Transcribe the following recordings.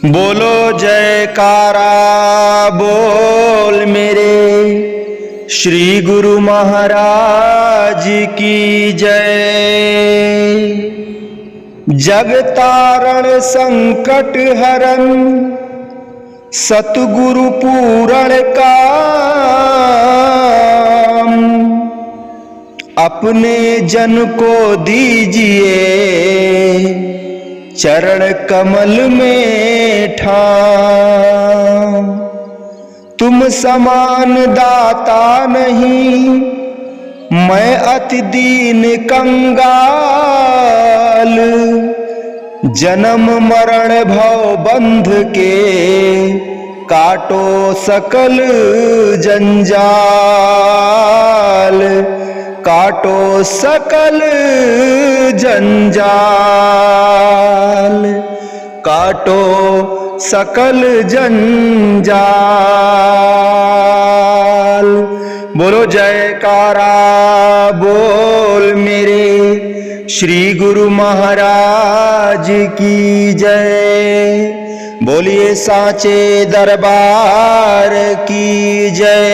बोलो जयकारा बोल मेरे श्री गुरु महाराज की जय। जग तारण संकट हरन सतगुरु पूरण काम, अपने जन को दीजिए चरण कमल में ठाम। तुम समान दाता नहीं, मैं अति दीन कंगाल, जन्म मरण भव बंध के काटो सकल जंजाल, काटो सकल जंजाल, काटो सकल जंजाल। बोलो जयकारा बोल मेरे श्री गुरु महाराज की जय। बोलिए साचे दरबार की जय।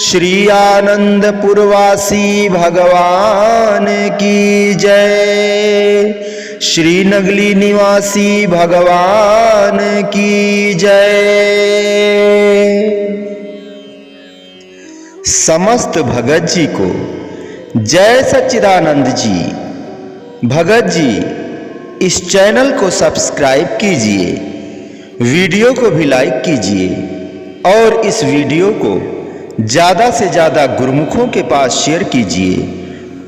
श्री आनंदपुरवासी भगवान की जय। श्री नगली निवासी भगवान की जय। समस्त भगत जी को जय सच्चिदानंद जी। भगत जी इस चैनल को सब्सक्राइब कीजिए, वीडियो को भी लाइक कीजिए और इस वीडियो को ज्यादा से ज्यादा गुरुमुखों के पास शेयर कीजिए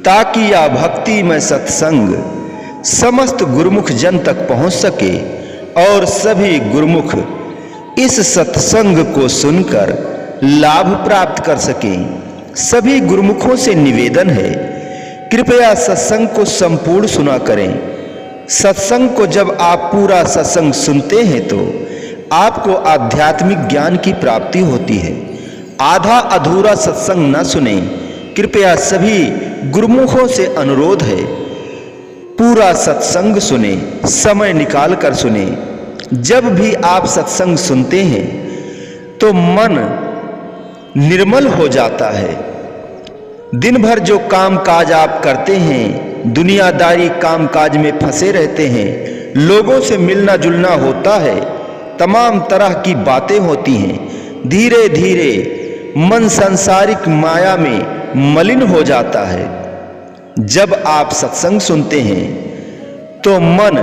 ताकि यह भक्तिमय सत्संग समस्त गुरुमुख जन तक पहुंच सके और सभी गुरुमुख इस सत्संग को सुनकर लाभ प्राप्त कर सकें। सभी गुरुमुखों से निवेदन है, कृपया सत्संग को संपूर्ण सुना करें। सत्संग को जब आप पूरा सत्संग सुनते हैं तो आपको आध्यात्मिक ज्ञान की प्राप्ति होती है। आधा अधूरा सत्संग न सुने। कृपया सभी गुरुमुखों से अनुरोध है, पूरा सत्संग सुने, समय निकाल कर सुने। जब भी आप सत्संग सुनते हैं तो मन निर्मल हो जाता है। दिन भर जो काम काज आप करते हैं, दुनियादारी काम काज में फंसे रहते हैं, लोगों से मिलना जुलना होता है, तमाम तरह की बातें होती हैं। धीरे धीरे मन सांसारिक माया में मलिन हो जाता है। जब आप सत्संग सुनते हैं तो मन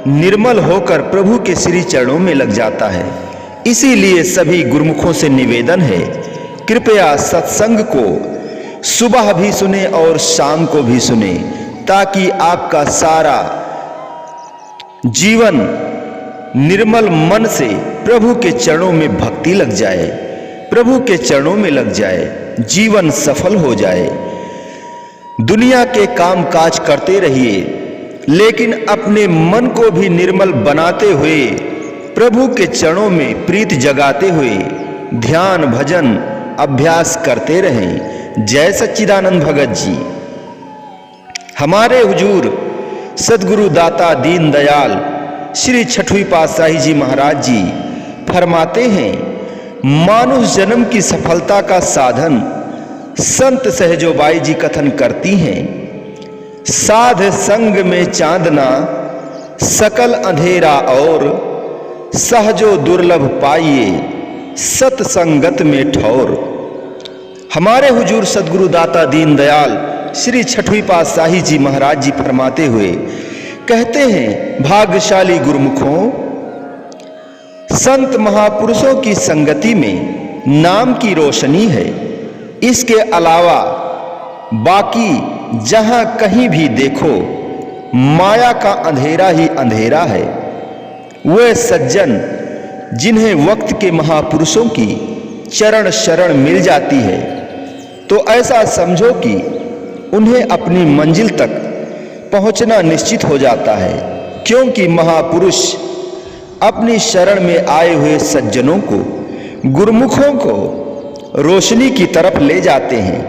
निर्मल होकर प्रभु के श्री चरणों में लग जाता है। इसीलिए सभी गुरुमुखों से निवेदन है, कृपया सत्संग को सुबह भी सुने और शाम को भी सुने ताकि आपका सारा जीवन निर्मल मन से प्रभु के चरणों में भक्ति लग जाए, प्रभु के चरणों में लग जाए, जीवन सफल हो जाए। दुनिया के काम काज करते रहिए लेकिन अपने मन को भी निर्मल बनाते हुए प्रभु के चरणों में प्रीत जगाते हुए ध्यान भजन अभ्यास करते रहें। जय सच्चिदानंद भगत जी। हमारे हुजूर सदगुरु दाता दीन दयाल श्री छठवीं पातशाही जी महाराज जी फरमाते हैं, मानुष जन्म की सफलता का साधन संत सहजोबाई जी कथन करती हैं। साध संग में चांदना सकल अंधेरा और सहजो दुर्लभ पाइए सत्संगत में ठौर। हमारे हुजूर सदगुरु दाता दीन दयाल श्री छठवीं पातशाही जी महाराज जी फरमाते हुए कहते हैं, भाग्यशाली गुरुमुखों, संत महापुरुषों की संगति में नाम की रोशनी है। इसके अलावा बाकी जहां कहीं भी देखो माया का अंधेरा ही अंधेरा है। वे सज्जन जिन्हें वक्त के महापुरुषों की चरण शरण मिल जाती है तो ऐसा समझो कि उन्हें अपनी मंजिल तक पहुंचना निश्चित हो जाता है, क्योंकि महापुरुष अपनी शरण में आए हुए सज्जनों को, गुरुमुखों को रोशनी की तरफ ले जाते हैं।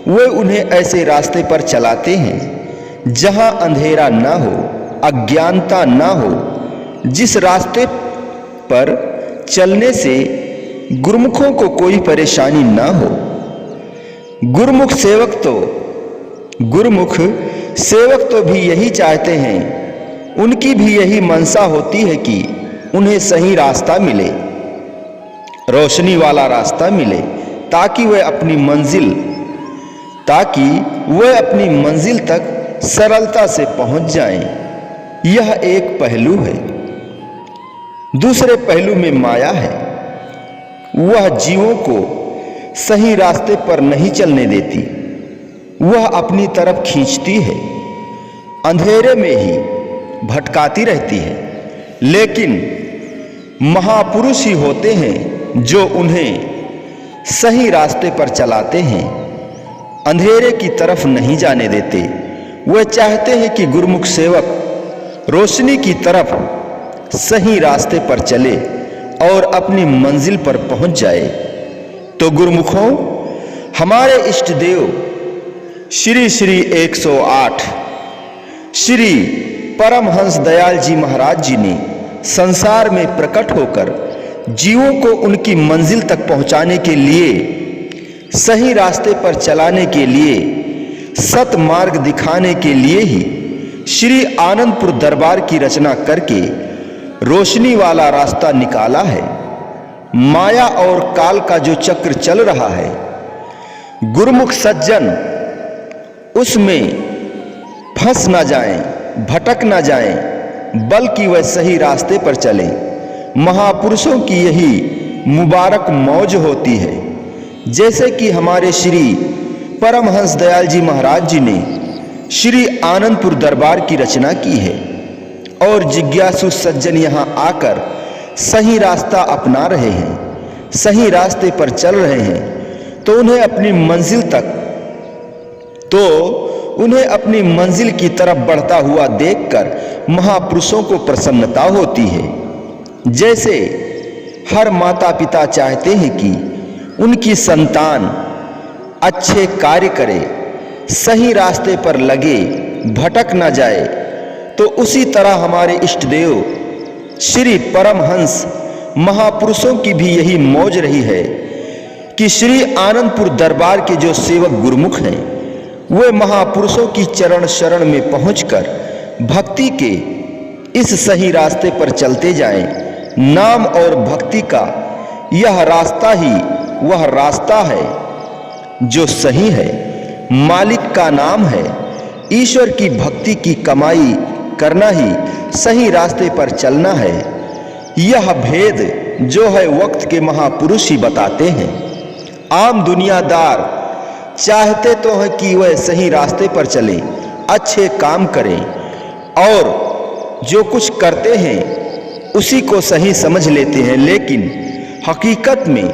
वे उन्हें ऐसे रास्ते पर चलाते हैं जहां अंधेरा ना हो, अज्ञानता ना हो, जिस रास्ते पर चलने से गुरुमुखों को कोई परेशानी ना हो। गुरुमुख सेवक तो भी यही चाहते हैं, उनकी भी यही मनसा होती है कि उन्हें सही रास्ता मिले, रोशनी वाला रास्ता मिले, ताकि वह अपनी मंजिल तक सरलता से पहुंच जाएं। यह एक पहलू है। दूसरे पहलू में माया है। वह जीवों को सही रास्ते पर नहीं चलने देती, वह अपनी तरफ खींचती है, अंधेरे में ही भटकाती रहती है। लेकिन महापुरुष ही होते हैं जो उन्हें सही रास्ते पर चलाते हैं, अंधेरे की तरफ नहीं जाने देते। वह चाहते हैं कि गुरुमुख सेवक रोशनी की तरफ सही रास्ते पर चले और अपनी मंजिल पर पहुंच जाए। तो गुरुमुखों, हमारे इष्ट देव श्री श्री 108 श्री परमहंस दयाल जी महाराज जी ने संसार में प्रकट होकर जीवों को उनकी मंजिल तक पहुंचाने के लिए, सही रास्ते पर चलाने के लिए, सत मार्ग दिखाने के लिए ही श्री आनंदपुर दरबार की रचना करके रोशनी वाला रास्ता निकाला है। माया और काल का जो चक्र चल रहा है, गुरुमुख सज्जन उसमें फंस ना जाएं, भटक ना जाएं, बल्कि वह सही रास्ते पर चलें। महापुरुषों की यही मुबारक मौज होती है। जैसे कि हमारे श्री परमहंस दयाल जी महाराज जी ने श्री आनंदपुर दरबार की रचना की है और जिज्ञासु सज्जन यहाँ आकर सही रास्ता अपना रहे हैं, सही रास्ते पर चल रहे हैं, तो उन्हें अपनी मंजिल की तरफ बढ़ता हुआ देखकर महापुरुषों को प्रसन्नता होती है। जैसे हर माता पिता चाहते हैं कि उनकी संतान अच्छे कार्य करे, सही रास्ते पर लगे, भटक ना जाए, तो उसी तरह हमारे इष्ट देव श्री परमहंस महापुरुषों की भी यही मौज रही है कि श्री आनंदपुर दरबार के जो सेवक गुरुमुख हैं, वे महापुरुषों की चरण शरण में पहुंचकर भक्ति के इस सही रास्ते पर चलते जाएं। नाम और भक्ति का यह रास्ता ही वह रास्ता है जो सही है। मालिक का नाम है, ईश्वर की भक्ति की कमाई करना ही सही रास्ते पर चलना है। यह भेद जो है वक्त के महापुरुष ही बताते हैं। आम दुनियादार चाहते तो हैं कि वह सही रास्ते पर चलें, अच्छे काम करें और जो कुछ करते हैं उसी को सही समझ लेते हैं। लेकिन हकीकत में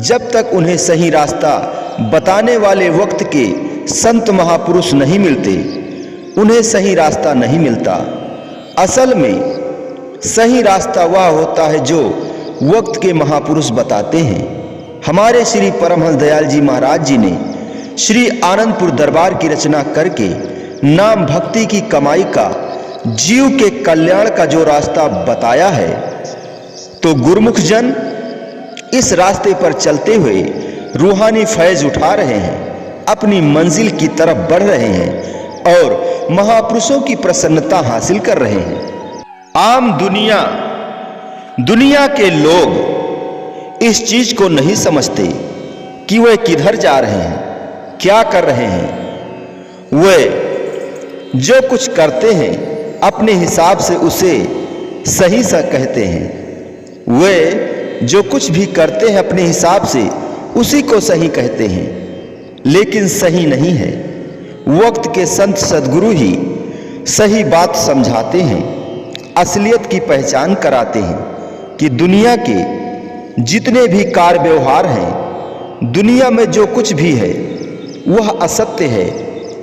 जब तक उन्हें सही रास्ता बताने वाले वक्त के संत महापुरुष नहीं मिलते, उन्हें सही रास्ता नहीं मिलता। असल में सही रास्ता वह होता है जो वक्त के महापुरुष बताते हैं। हमारे श्री परमहंस दयाल जी महाराज जी ने श्री आनंदपुर दरबार की रचना करके नाम भक्ति की कमाई का, जीव के कल्याण का जो रास्ता बताया है, तो गुरुमुख जन इस रास्ते पर चलते हुए रूहानी फैज उठा रहे हैं, अपनी मंजिल की तरफ बढ़ रहे हैं और महापुरुषों की प्रसन्नता हासिल कर रहे हैं। आम दुनिया के लोग इस चीज को नहीं समझते कि वे किधर जा रहे हैं, क्या कर रहे हैं। वे जो कुछ करते हैं अपने हिसाब से उसे सही सा कहते हैं। वे जो कुछ भी करते हैं अपने हिसाब से उसी को सही कहते हैं, लेकिन सही नहीं है। वक्त के संत सद्गुरु ही सही बात समझाते हैं, असलियत की पहचान कराते हैं कि दुनिया के जितने भी कार्य व्यवहार हैं, दुनिया में जो कुछ भी है वह असत्य है,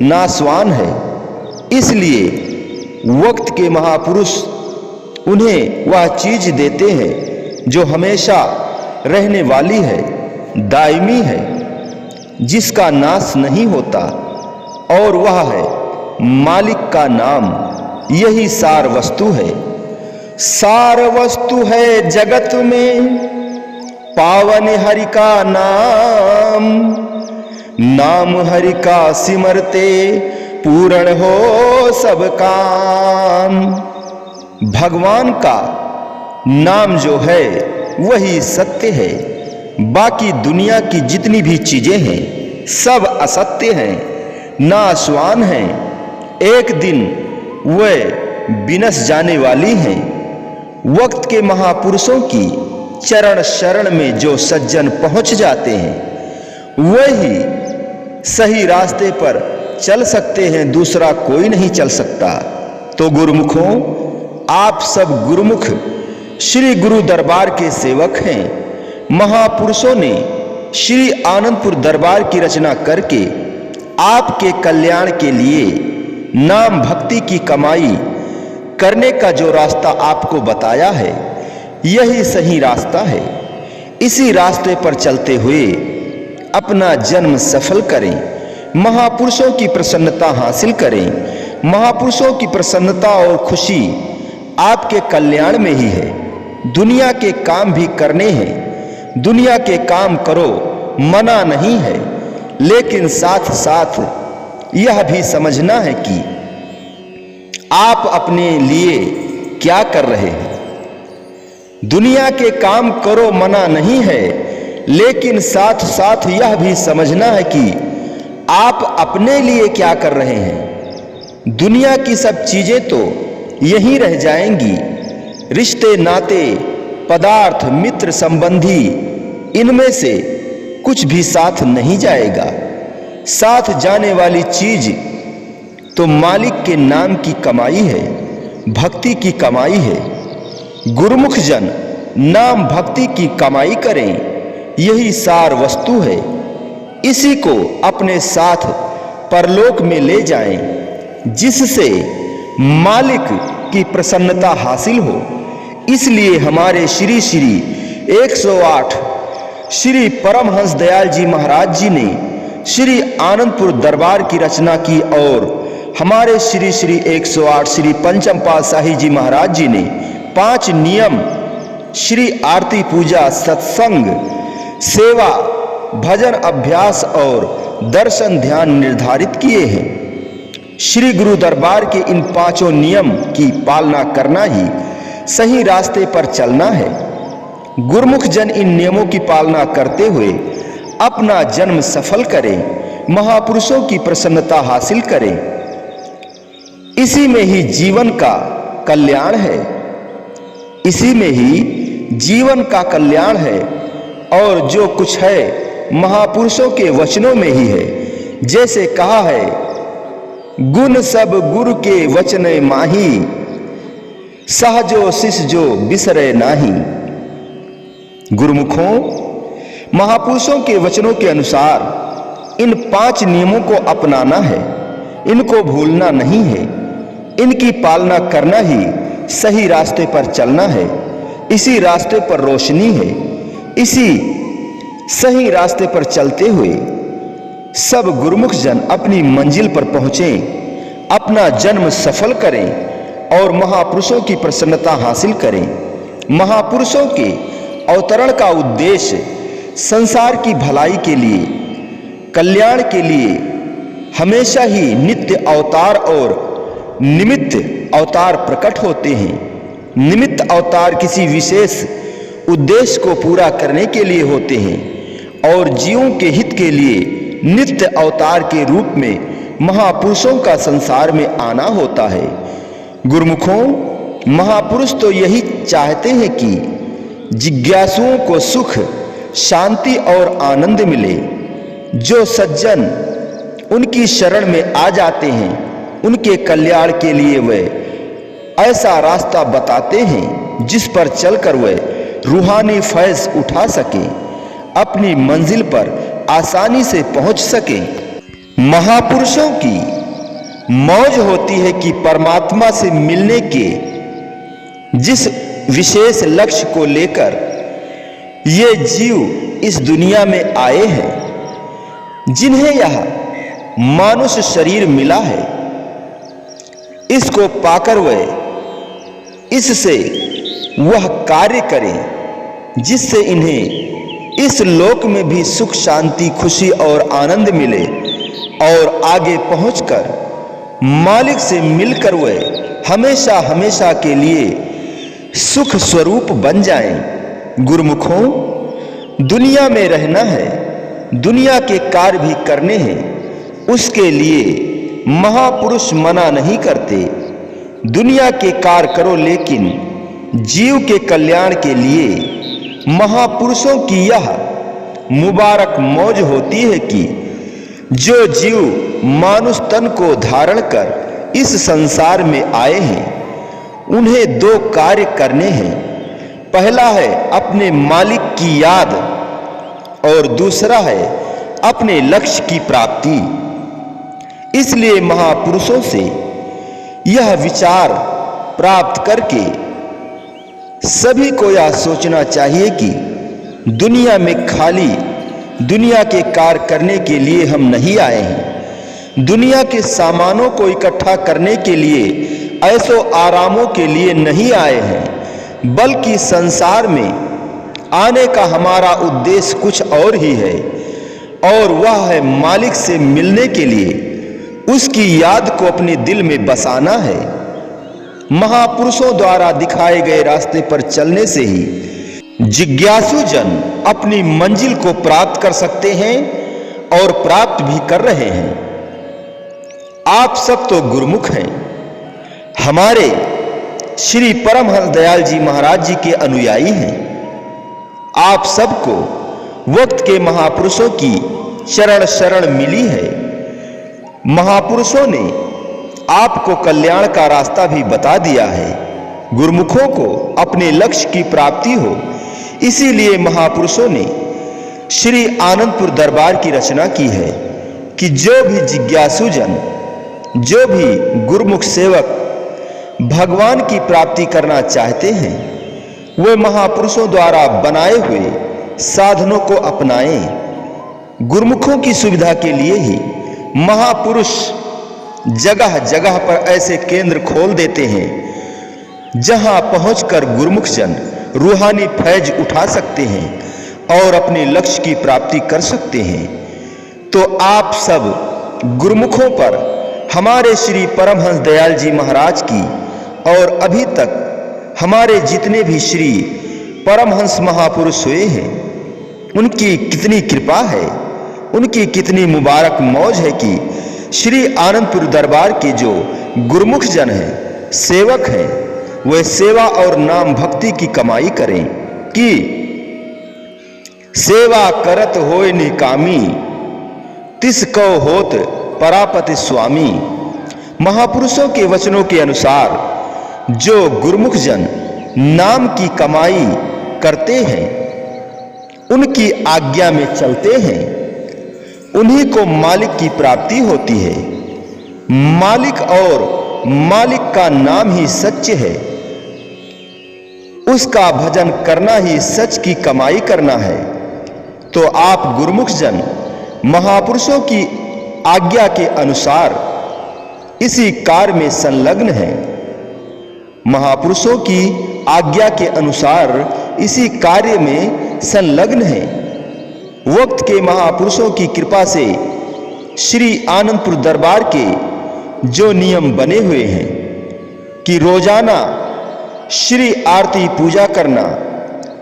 नासवान है। इसलिए वक्त के महापुरुष उन्हें वह चीज देते हैं जो हमेशा रहने वाली है, दायमी है, जिसका नाश नहीं होता, और वह है मालिक का नाम। यही सार वस्तु है। सार वस्तु है जगत में पावन हरि का नाम, नाम हरि का सिमरते पूर्ण हो सब काम। भगवान का नाम जो है वही सत्य है, बाकी दुनिया की जितनी भी चीजें हैं सब असत्य हैं, नाशवान हैं, एक दिन वह विनश जाने वाली हैं। वक्त के महापुरुषों की चरण शरण में जो सज्जन पहुंच जाते हैं वही सही रास्ते पर चल सकते हैं, दूसरा कोई नहीं चल सकता। तो गुरुमुखों, आप सब गुरुमुख श्री गुरु दरबार के सेवक हैं। महापुरुषों ने श्री आनंदपुर दरबार की रचना करके आपके कल्याण के लिए नाम भक्ति की कमाई करने का जो रास्ता आपको बताया है यही सही रास्ता है। इसी रास्ते पर चलते हुए अपना जन्म सफल करें, महापुरुषों की प्रसन्नता हासिल करें। महापुरुषों की प्रसन्नता और खुशी आपके कल्याण में ही है। दुनिया के काम भी करने हैं, दुनिया के काम करो, मना नहीं है, लेकिन साथ साथ यह भी समझना है कि आप अपने लिए क्या कर रहे हैं। दुनिया के काम करो, मना नहीं है, लेकिन साथ साथ यह भी समझना है कि आप अपने लिए क्या कर रहे हैं। दुनिया की सब चीजें तो यहीं रह जाएंगी, रिश्ते नाते पदार्थ मित्र संबंधी इनमें से कुछ भी साथ नहीं जाएगा। साथ जाने वाली चीज तो मालिक के नाम की कमाई है, भक्ति की कमाई है। गुरुमुख जन नाम भक्ति की कमाई करें, यही सार वस्तु है। इसी को अपने साथ परलोक में ले जाएं, जिससे मालिक की प्रसन्नता हासिल हो। इसलिए हमारे श्री 108 श्री परमहंस दयाल जी महाराज जी ने श्री आनंदपुर दरबार की रचना की और हमारे श्री 108 श्री पंचम पातशाही जी महाराज जी ने 5 नियम श्री आरती पूजा सत्संग सेवा भजन अभ्यास और दर्शन ध्यान निर्धारित किए हैं। श्री गुरु दरबार के इन 5 नियम की पालना करना ही सही रास्ते पर चलना है। गुरुमुख जन इन नियमों की पालना करते हुए अपना जन्म सफल करें, महापुरुषों की प्रसन्नता हासिल करें। इसी में ही जीवन का कल्याण है, इसी में ही जीवन का कल्याण है। और जो कुछ है महापुरुषों के वचनों में ही है। जैसे कहा है, गुण सब गुरु के वचन माही, सहजो शिष जो बिसरे नाही। गुरुमुखों, महापुरुषों के वचनों के अनुसार इन 5 नियमों को अपनाना है, इनको भूलना नहीं है, इनकी पालना करना ही सही रास्ते पर चलना है। इसी रास्ते पर रोशनी है। इसी सही रास्ते पर चलते हुए सब गुरुमुख जन अपनी मंजिल पर पहुंचें, अपना जन्म सफल करें और महापुरुषों की प्रसन्नता हासिल करें। महापुरुषों के अवतरण का उद्देश्य संसार की भलाई के लिए, कल्याण के लिए हमेशा ही नित्य अवतार और निमित्त अवतार प्रकट होते हैं। निमित्त अवतार किसी विशेष उद्देश्य को पूरा करने के लिए होते हैं और जीवों के हित के लिए नित्य अवतार के रूप में महापुरुषों का संसार में आना होता है। गुरुमुखों, महापुरुष तो यही चाहते हैं कि जिज्ञासुओं को सुख, शांति और आनंद मिले। जो सज्जन उनकी शरण में आ जाते हैं, उनके कल्याण के लिए वे ऐसा रास्ता बताते हैं जिस पर चलकर वे रूहानी फैज उठा सके, अपनी मंजिल पर आसानी से पहुंच सके। महापुरुषों की मौज होती है कि परमात्मा से मिलने के जिस विशेष लक्ष्य को लेकर ये जीव इस दुनिया में आए हैं, जिन्हें यह मानुष शरीर मिला है, इसको पाकर वे इससे वह कार्य करें जिससे इन्हें इस लोक में भी सुख, शांति, खुशी और आनंद मिले और आगे पहुंचकर मालिक से मिलकर वे हमेशा हमेशा के लिए सुख स्वरूप बन जाएं। गुरुमुखों, दुनिया में रहना है, दुनिया के कार्य भी करने हैं, उसके लिए महापुरुष मना नहीं करते। दुनिया के कार्य करो, लेकिन जीव के कल्याण के लिए महापुरुषों की यह मुबारक मौज होती है कि जो जीव मानुष तन को धारण कर इस संसार में आए हैं, उन्हें दो कार्य करने हैं। पहला है अपने मालिक की याद और दूसरा है अपने लक्ष्य की प्राप्ति। इसलिए महापुरुषों से यह विचार प्राप्त करके सभी को यह सोचना चाहिए कि दुनिया में खाली दुनिया के कार्य करने के लिए हम नहीं आए हैं, दुनिया के सामानों को इकट्ठा करने के लिए, ऐसो आरामों के लिए नहीं आए हैं, बल्कि संसार में आने का हमारा उद्देश्य कुछ और ही है, और वह है मालिक से मिलने के लिए उसकी याद को अपने दिल में बसाना है। महापुरुषों द्वारा दिखाए गए रास्ते पर चलने से ही जिज्ञासु जन अपनी मंजिल को प्राप्त कर सकते हैं और प्राप्त भी कर रहे हैं। आप सब तो गुरुमुख हैं, हमारे श्री परमहंस दयाल जी महाराज जी के अनुयायी हैं। आप सबको वक्त के महापुरुषों की शरण शरण मिली है। महापुरुषों ने आपको कल्याण का रास्ता भी बता दिया है। गुरुमुखों को अपने लक्ष्य की प्राप्ति हो, इसीलिए महापुरुषों ने श्री आनंदपुर दरबार की रचना की है कि जो भी जिज्ञासु जन, जो भी गुरुमुख सेवक भगवान की प्राप्ति करना चाहते हैं, वे महापुरुषों द्वारा बनाए हुए साधनों को अपनाएं। गुरुमुखों की सुविधा के लिए ही महापुरुष जगह जगह पर ऐसे केंद्र खोल देते हैं जहां पहुंचकर गुरुमुख जन रूहानी फैज उठा सकते हैं और अपने लक्ष्य की प्राप्ति कर सकते हैं। तो आप सब गुरुमुखों पर हमारे श्री परमहंस दयाल जी महाराज की और अभी तक हमारे जितने भी श्री परमहंस महापुरुष हुए हैं, उनकी कितनी कृपा है, उनकी कितनी मुबारक मौज है कि श्री आनंदपुर दरबार के जो गुरुमुख जन हैं, सेवक हैं, वे सेवा और नाम भक्ति की कमाई करें कि सेवा करत होय निकामी, तिस को होत परापति स्वामी। महापुरुषों के वचनों के अनुसार जो गुरुमुख जन नाम की कमाई करते हैं, उनकी आज्ञा में चलते हैं, उन्हीं को मालिक की प्राप्ति होती है। मालिक और मालिक का नाम ही सत्य है, उसका भजन करना ही सच की कमाई करना है। तो आप गुरुमुख जन महापुरुषों की आज्ञा के अनुसार इसी कार्य में संलग्न हैं। महापुरुषों की आज्ञा के अनुसार इसी कार्य में संलग्न हैं। वक्त के महापुरुषों की कृपा से श्री आनंदपुर दरबार के जो नियम बने हुए हैं कि रोजाना श्री आरती पूजा करना,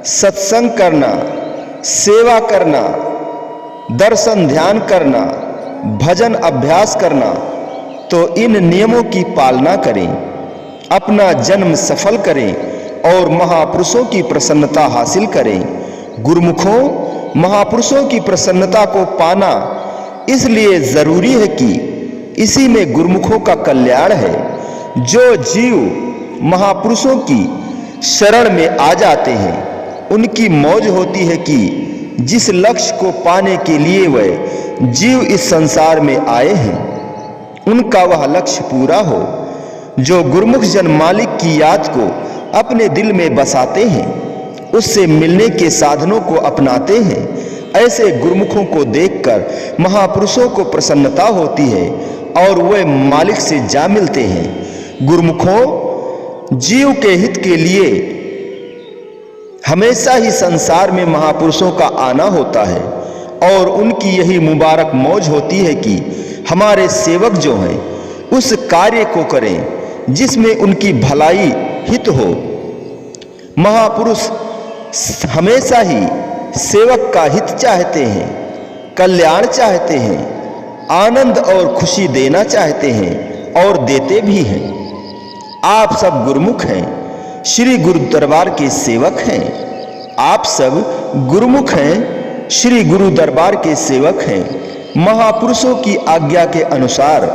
सत्संग करना, सेवा करना, दर्शन ध्यान करना, भजन अभ्यास करना, तो इन नियमों की पालना करें, अपना जन्म सफल करें और महापुरुषों की प्रसन्नता हासिल करें। गुरुमुखों, महापुरुषों की प्रसन्नता को पाना इसलिए जरूरी है कि इसी में गुरुमुखों का कल्याण है। जो जीव महापुरुषों की शरण में आ जाते हैं, उनकी मौज होती है कि जिस लक्ष्य को पाने के लिए वह जीव इस संसार में आए हैं, उनका वह लक्ष्य पूरा हो। जो गुरुमुख जन मालिक की याद को अपने दिल में बसाते हैं, उससे मिलने के साधनों को अपनाते हैं, ऐसे गुरुमुखों को देखकर महापुरुषों को प्रसन्नता होती है और वे मालिक से जा मिलते हैं। गुरुमुखों, जीव के हित के लिए हमेशा ही संसार में महापुरुषों का आना होता है और उनकी यही मुबारक मौज होती है कि हमारे सेवक जो हैं उस कार्य को करें जिसमें उनकी भलाई हित हो। महापुरुष हमेशा ही सेवक का हित चाहते हैं, कल्याण चाहते हैं, आनंद और खुशी देना चाहते हैं और देते भी हैं। आप सब गुरुमुख हैं, श्री गुरु दरबार के सेवक हैं। आप सब गुरुमुख हैं, श्री गुरु दरबार के सेवक हैं। महापुरुषों की आज्ञा के अनुसार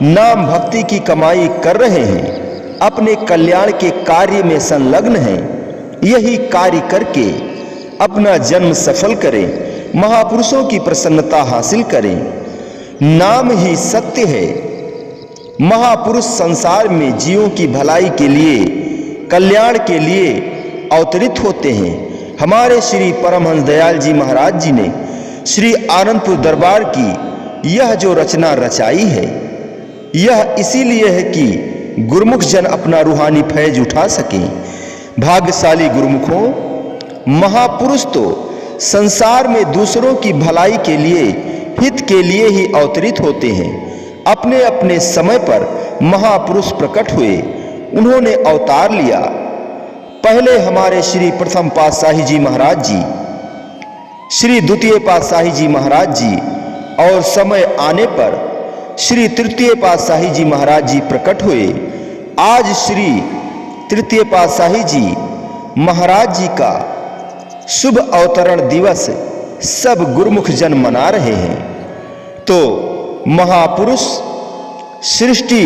नाम भक्ति की कमाई कर रहे हैं, अपने कल्याण के कार्य में संलग्न हैं। यही कार्य करके अपना जन्म सफल करें, महापुरुषों की प्रसन्नता हासिल करें। नाम ही सत्य है। महापुरुष संसार में जीवों की भलाई के लिए, कल्याण के लिए अवतरित होते हैं। हमारे श्री परमहंस दयाल जी महाराज जी ने श्री आनंदपुर दरबार की यह जो रचना रचाई है, यह इसीलिए है कि गुरुमुख जन अपना रूहानी फैज उठा सकें। भाग्यशाली गुरुमुखों, महापुरुष तो संसार में दूसरों की भलाई के लिए, हित के लिए ही अवतरित होते हैं। अपने अपने समय पर महापुरुष प्रकट हुए, उन्होंने अवतार लिया। पहले हमारे श्री प्रथम पातशाही जी महाराज जी, श्री द्वितीय पातशाही जी महाराज जी और समय आने पर श्री तृतीय पातशाही जी महाराज जी प्रकट हुए। आज श्री तृतीय पातशाही जी महाराज जी का शुभ अवतरण दिवस सब गुरुमुख जन मना रहे हैं। तो महापुरुष सृष्टि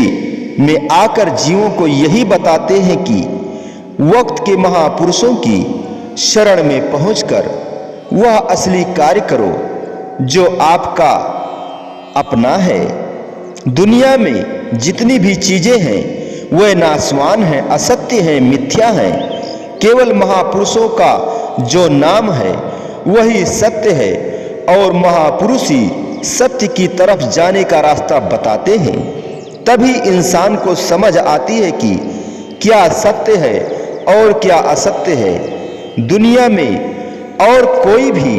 में आकर जीवों को यही बताते हैं कि वक्त के महापुरुषों की शरण में पहुंचकर वह असली कार्य करो जो आपका अपना है। दुनिया में जितनी भी चीजें हैं वह नाशवान हैं, असत्य हैं, मिथ्या हैं। केवल महापुरुषों का जो नाम है वही सत्य है और महापुरुष ही सत्य की तरफ जाने का रास्ता बताते हैं। तभी इंसान को समझ आती है कि क्या सत्य है और क्या असत्य है। दुनिया में और कोई भी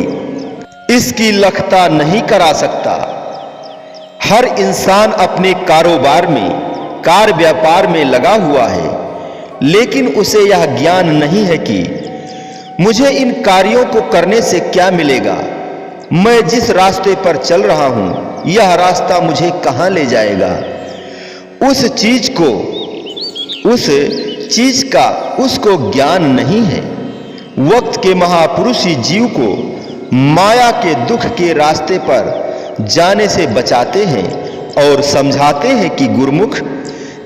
इसकी लखता नहीं करा सकता। हर इंसान अपने कारोबार में, कार व्यापार में लगा हुआ है, लेकिन उसे यह ज्ञान नहीं है कि मुझे इन कार्यों को करने से क्या मिलेगा। मैं जिस रास्ते पर चल रहा हूं, यह रास्ता मुझे कहां ले जाएगा। उस चीज का उसको ज्ञान नहीं है। वक्त के महापुरुष ही जीव को माया के दुख के रास्ते पर जाने से बचाते हैं और समझाते हैं कि गुरुमुख,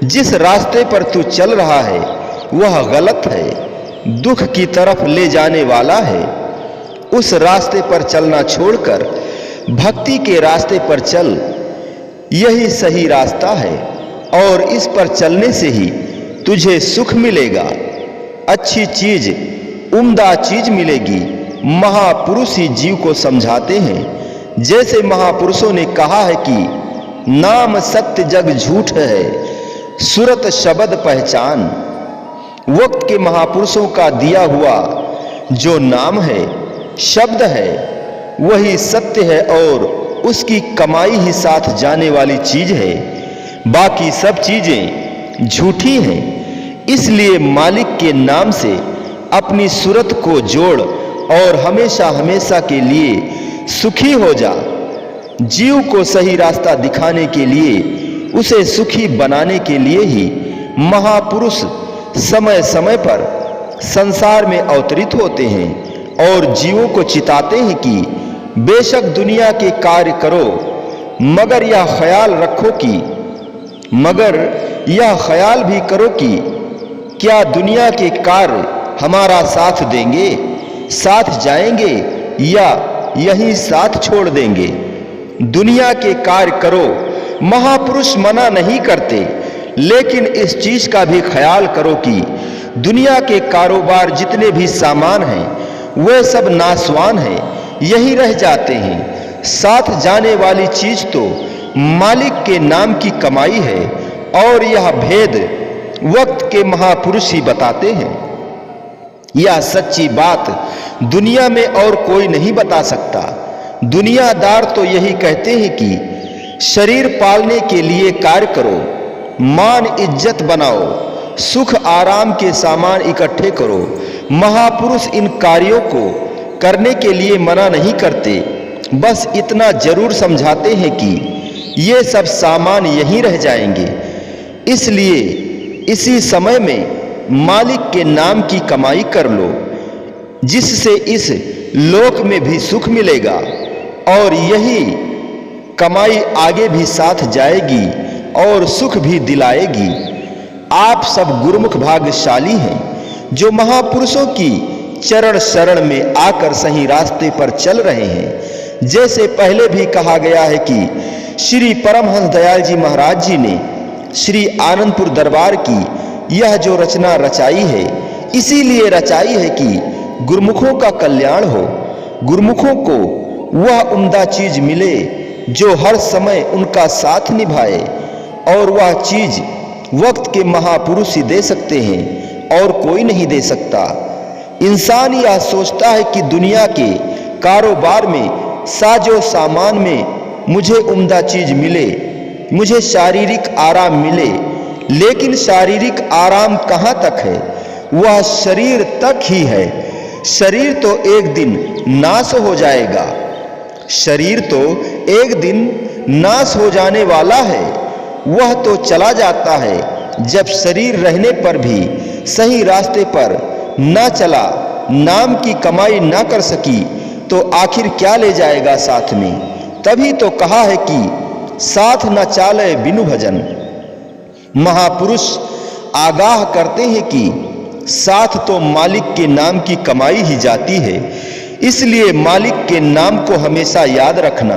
जिस रास्ते पर तू चल रहा है वह गलत है, दुख की तरफ ले जाने वाला है। उस रास्ते पर चलना छोड़कर भक्ति के रास्ते पर चल, यही सही रास्ता है और इस पर चलने से ही तुझे सुख मिलेगा, अच्छी चीज, उम्दा चीज मिलेगी। महापुरुष ही जीव को समझाते हैं। जैसे महापुरुषों ने कहा है कि नाम सत्य जग झूठ है, सुरत शब्द पहचान। वक्त के महापुरुषों का दिया हुआ जो नाम है, शब्द है, वही सत्य है और उसकी कमाई ही साथ जाने वाली चीज है। बाकी सब चीजें झूठी हैं। इसलिए मालिक के नाम से अपनी सूरत को जोड़ और हमेशा हमेशा के लिए सुखी हो जा। जीव को सही रास्ता दिखाने के लिए, उसे सुखी बनाने के लिए ही महापुरुष समय समय पर संसार में अवतरित होते हैं और जीवों को चिताते हैं कि बेशक दुनिया के कार्य करो, मगर यह ख्याल भी करो कि क्या दुनिया के कार्य हमारा साथ देंगे, साथ जाएंगे या यहीं साथ छोड़ देंगे। दुनिया के कार्य करो, महापुरुष मना नहीं करते, लेकिन इस चीज का भी ख्याल करो कि दुनिया के कारोबार जितने भी सामान हैं वे सब नाशवान हैं, यही रह जाते हैं। साथ जाने वाली चीज तो मालिक के नाम की कमाई है और यह भेद वक्त के महापुरुष ही बताते हैं। यह सच्ची बात दुनिया में और कोई नहीं बता सकता। दुनियादार तो यही कहते हैं कि शरीर पालने के लिए कार्य करो, मान इज्जत बनाओ, सुख आराम के सामान इकट्ठे करो। महापुरुष इन कार्यों को करने के लिए मना नहीं करते, बस इतना जरूर समझाते हैं कि ये सब सामान यहीं रह जाएंगे, इसलिए इसी समय में मालिक के नाम की कमाई कर लो, जिससे इस लोक में भी सुख मिलेगा और यही कमाई आगे भी साथ जाएगी और सुख भी दिलाएगी। आप सब गुरुमुख भाग्यशाली हैं जो महापुरुषों की चरण शरण में आकर सही रास्ते पर चल रहे हैं। जैसे पहले भी कहा गया है कि श्री परमहंस दयाल जी महाराज जी ने श्री आनंदपुर दरबार की यह जो रचना रचाई है, इसीलिए रचाई है कि गुरुमुखों का कल्याण हो, गुरुमुखों को वह उम्दा चीज मिले जो हर समय उनका साथ निभाए, और वह चीज वक्त के महापुरुष ही दे सकते हैं और कोई नहीं दे सकता। इंसान यह सोचता है कि दुनिया के कारोबार में, साजो सामान में मुझे उम्दा चीज मिले, मुझे शारीरिक आराम मिले, लेकिन शारीरिक आराम कहाँ तक है? वह शरीर तक ही है। शरीर तो एक दिन नाश हो जाएगा, शरीर तो एक दिन नाश हो जाने वाला है। वह तो चला जाता है जब शरीर रहने पर भी सही रास्ते पर न चला, नाम की कमाई ना कर सकी, तो आखिर क्या ले जाएगा साथ में? तभी तो कहा है कि साथ न चाले बिनु भजन। महापुरुष आगाह करते हैं कि साथ तो मालिक के नाम की कमाई ही जाती है, इसलिए मालिक के नाम को हमेशा याद रखना।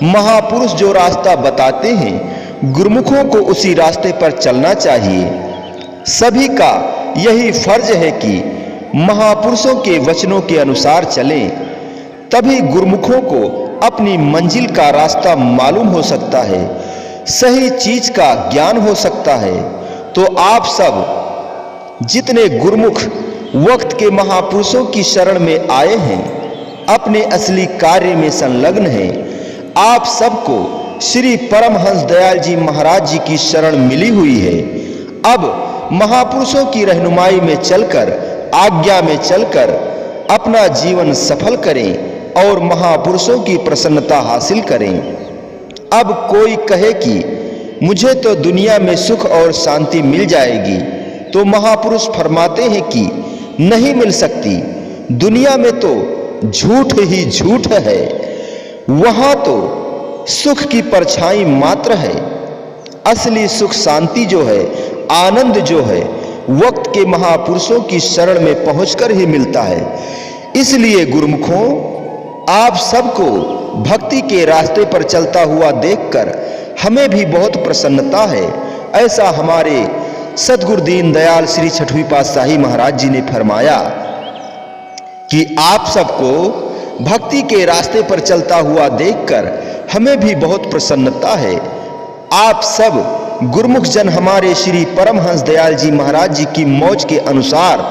महापुरुष जो रास्ता बताते हैं, गुरुमुखों को उसी रास्ते पर चलना चाहिए। सभी का यही फर्ज है कि महापुरुषों के वचनों के अनुसार चलें, तभी गुरुमुखों को अपनी मंजिल का रास्ता मालूम हो सकता है, सही चीज का ज्ञान हो सकता है। तो आप सब जितने गुरुमुख वक्त के महापुरुषों की शरण में आए हैं, अपने असली कार्य में संलग्न हैं, आप सबको श्री परमहंस दयाल जी महाराज जी की शरण मिली हुई है। अब महापुरुषों की रहनुमाई में चलकर, आज्ञा में चलकर अपना जीवन सफल करें और महापुरुषों की प्रसन्नता हासिल करें। अब कोई कहे कि मुझे तो दुनिया में सुख और शांति मिल जाएगी, तो महापुरुष फरमाते हैं कि नहीं मिल सकती। दुनिया में तो झूठ ही झूठ है, वहां तो सुख की परछाई मात्र है। असली सुख शांति जो है, आनंद जो है, वक्त के महापुरुषों की शरण में पहुंचकर ही मिलता है। इसलिए गुरुमुखों, आप सबको भक्ति के रास्ते पर चलता हुआ देखकर हमें भी बहुत प्रसन्नता है। ऐसा हमारे सद्गुरु दीन दयाल श्री छठवीं पातशाही महाराज जी ने फरमाया कि आप सबको भक्ति के रास्ते पर चलता हुआ देखकर हमें भी बहुत प्रसन्नता है। आप सब गुरुमुख जन हमारे श्री परमहंस दयाल जी महाराज जी की मौज के अनुसार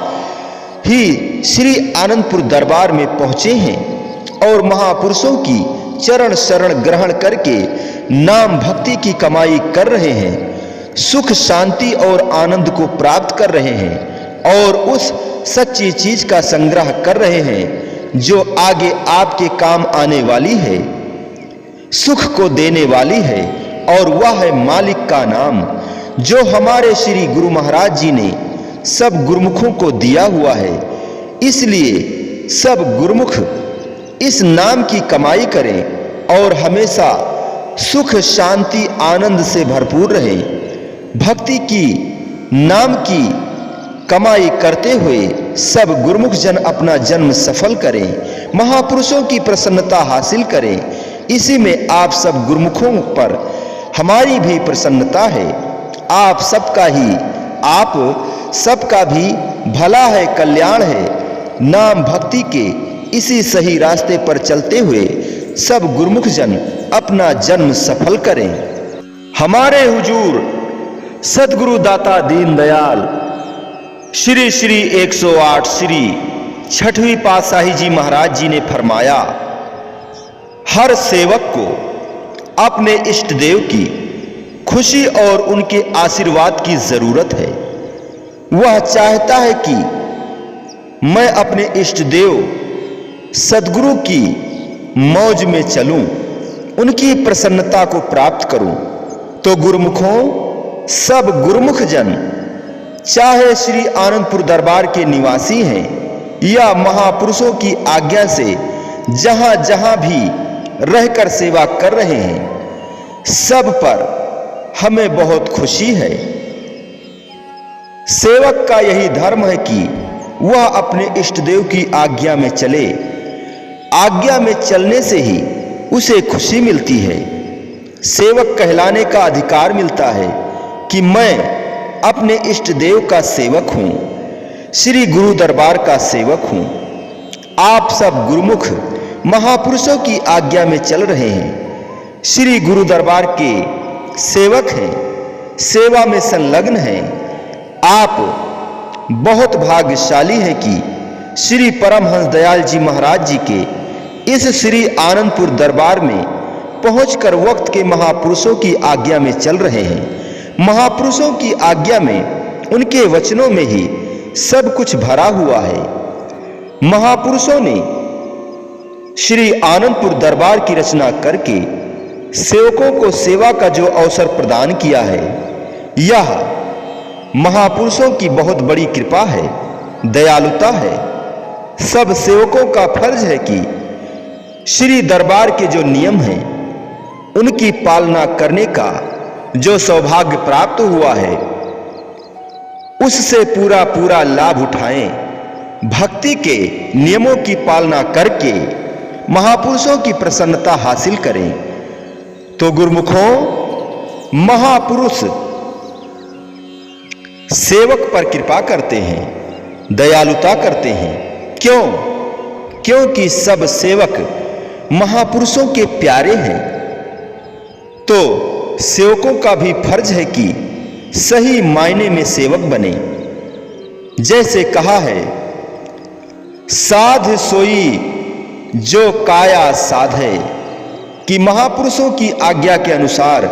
ही श्री आनंदपुर दरबार में पहुंचे हैं और महापुरुषों की चरण शरण ग्रहण करके नाम भक्ति की कमाई कर रहे हैं, सुख शांति और आनंद को प्राप्त कर रहे हैं और उस सच्ची चीज का संग्रह कर रहे हैं जो आगे आपके काम आने वाली है, सुख को देने वाली है, और वह है मालिक का नाम, जो हमारे श्री गुरु महाराज जी ने सब गुरुमुखों को दिया हुआ है। इसलिए सब गुरुमुख इस नाम की कमाई करें और हमेशा सुख शांति आनंद से भरपूर रहें। भक्ति की नाम की कमाई करते हुए सब गुरुमुख जन अपना जन्म सफल करें, महापुरुषों की प्रसन्नता हासिल करें। इसी में आप सब गुरुमुखों पर हमारी भी प्रसन्नता है। आप सबका भी भला है, कल्याण है। नाम भक्ति के इसी सही रास्ते पर चलते हुए सब गुरुमुख जन अपना जन्म सफल करें। हमारे हुजूर सदगुरु दाता दीनदयाल श्री श्री 108 श्री छठवीं पातशाही जी महाराज जी ने फरमाया, हर सेवक को अपने इष्ट देव की खुशी और उनके आशीर्वाद की जरूरत है। वह चाहता है कि मैं अपने इष्ट देव सदगुरु की मौज में चलूं, उनकी प्रसन्नता को प्राप्त करूं। तो गुरुमुखों, सब गुरुमुख जन चाहे श्री आनंदपुर दरबार के निवासी हैं या महापुरुषों की आज्ञा से जहां जहां भी रहकर सेवा कर रहे हैं, सब पर हमें बहुत खुशी है। सेवक का यही धर्म है कि वह अपने इष्ट देव की आज्ञा में चले। आज्ञा में चलने से ही उसे खुशी मिलती है। सेवक कहलाने का अधिकार मिलता है कि मैं अपने इष्ट देव का सेवक हूं, श्री गुरु दरबार का सेवक हूं। आप सब गुरुमुख महापुरुषों की आज्ञा में चल रहे हैं, श्री गुरु दरबार के सेवक हैं, सेवा में संलग्न हैं। आप बहुत भाग्यशाली हैं कि श्री परमहंस दयाल जी महाराज जी के इस श्री आनंदपुर दरबार में पहुंचकर वक्त के महापुरुषों की आज्ञा में चल रहे हैं। महापुरुषों की आज्ञा में, उनके वचनों में ही सब कुछ भरा हुआ है। महापुरुषों ने श्री आनंदपुर दरबार की रचना करके सेवकों को सेवा का जो अवसर प्रदान किया है, यह महापुरुषों की बहुत बड़ी कृपा है, दयालुता है। सब सेवकों का फर्ज है कि श्री दरबार के जो नियम हैं, उनकी पालना करने का जो सौभाग्य प्राप्त हुआ है, उससे पूरा पूरा लाभ उठाएं। भक्ति के नियमों की पालना करके महापुरुषों की प्रसन्नता हासिल करें। तो गुरुमुखों, महापुरुष सेवक पर कृपा करते हैं, दयालुता करते हैं। क्यों? क्योंकि सब सेवक महापुरुषों के प्यारे हैं। तो सेवकों का भी फर्ज है कि सही मायने में सेवक बने। जैसे कहा है, साध सोई जो काया साधे, कि महापुरुषों की आज्ञा के अनुसार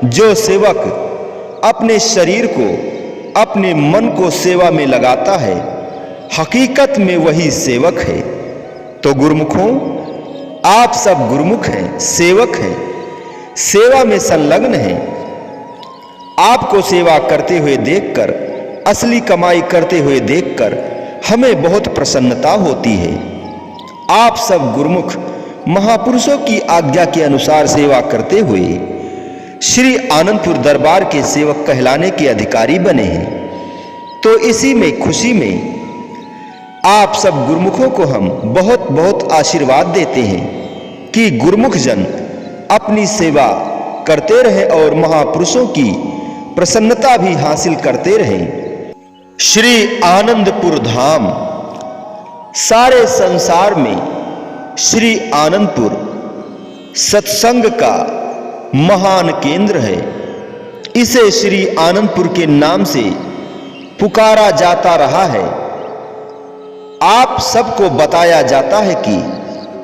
जो सेवक अपने शरीर को, अपने मन को सेवा में लगाता है, हकीकत में वही सेवक है। तो गुरुमुखों, आप सब गुरुमुख हैं, सेवक हैं, सेवा में संलग्न हैं। आपको सेवा करते हुए देखकर, असली कमाई करते हुए देखकर हमें बहुत प्रसन्नता होती है। आप सब गुरुमुख महापुरुषों की आज्ञा के अनुसार सेवा करते हुए श्री आनंदपुर दरबार के सेवक कहलाने के अधिकारी बने हैं। तो इसी में खुशी में आप सब गुरुमुखों को हम बहुत बहुत आशीर्वाद देते हैं कि गुरुमुख जन अपनी सेवा करते रहे और महापुरुषों की प्रसन्नता भी हासिल करते रहें। श्री आनंदपुर धाम, सारे संसार में श्री आनंदपुर सत्संग का महान केंद्र है। इसे श्री आनंदपुर के नाम से पुकारा जाता रहा है। आप सबको बताया जाता है कि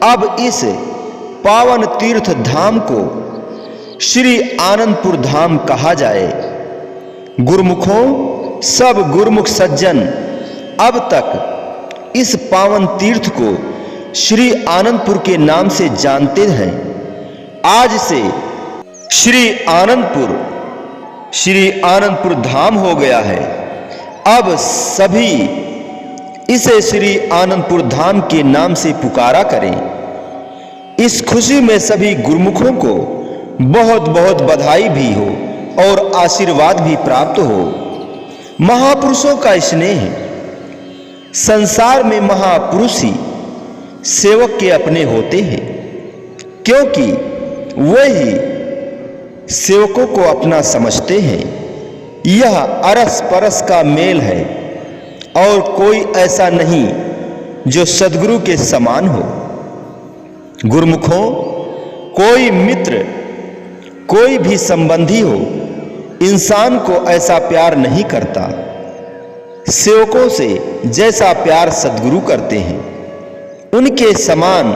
अब इस पावन तीर्थ धाम को श्री आनंदपुर धाम कहा जाए। गुरुमुखों, सब गुरुमुख सज्जन अब तक इस पावन तीर्थ को श्री आनंदपुर के नाम से जानते हैं। आज से श्री आनंदपुर धाम हो गया है। अब सभी इसे श्री आनंदपुर धाम के नाम से पुकारा करें। इस खुशी में सभी गुरुमुखों को बहुत बहुत बधाई भी हो और आशीर्वाद भी प्राप्त हो। महापुरुषों का स्नेह, संसार में महापुरुष ही सेवक के अपने होते हैं, क्योंकि वही सेवकों को अपना समझते हैं। यह अरस परस का मेल है और कोई ऐसा नहीं जो सद्गुरु के समान हो। गुरुमुखों, कोई मित्र, कोई भी संबंधी हो, इंसान को ऐसा प्यार नहीं करता सेवकों से जैसा प्यार सद्गुरु करते हैं। उनके समान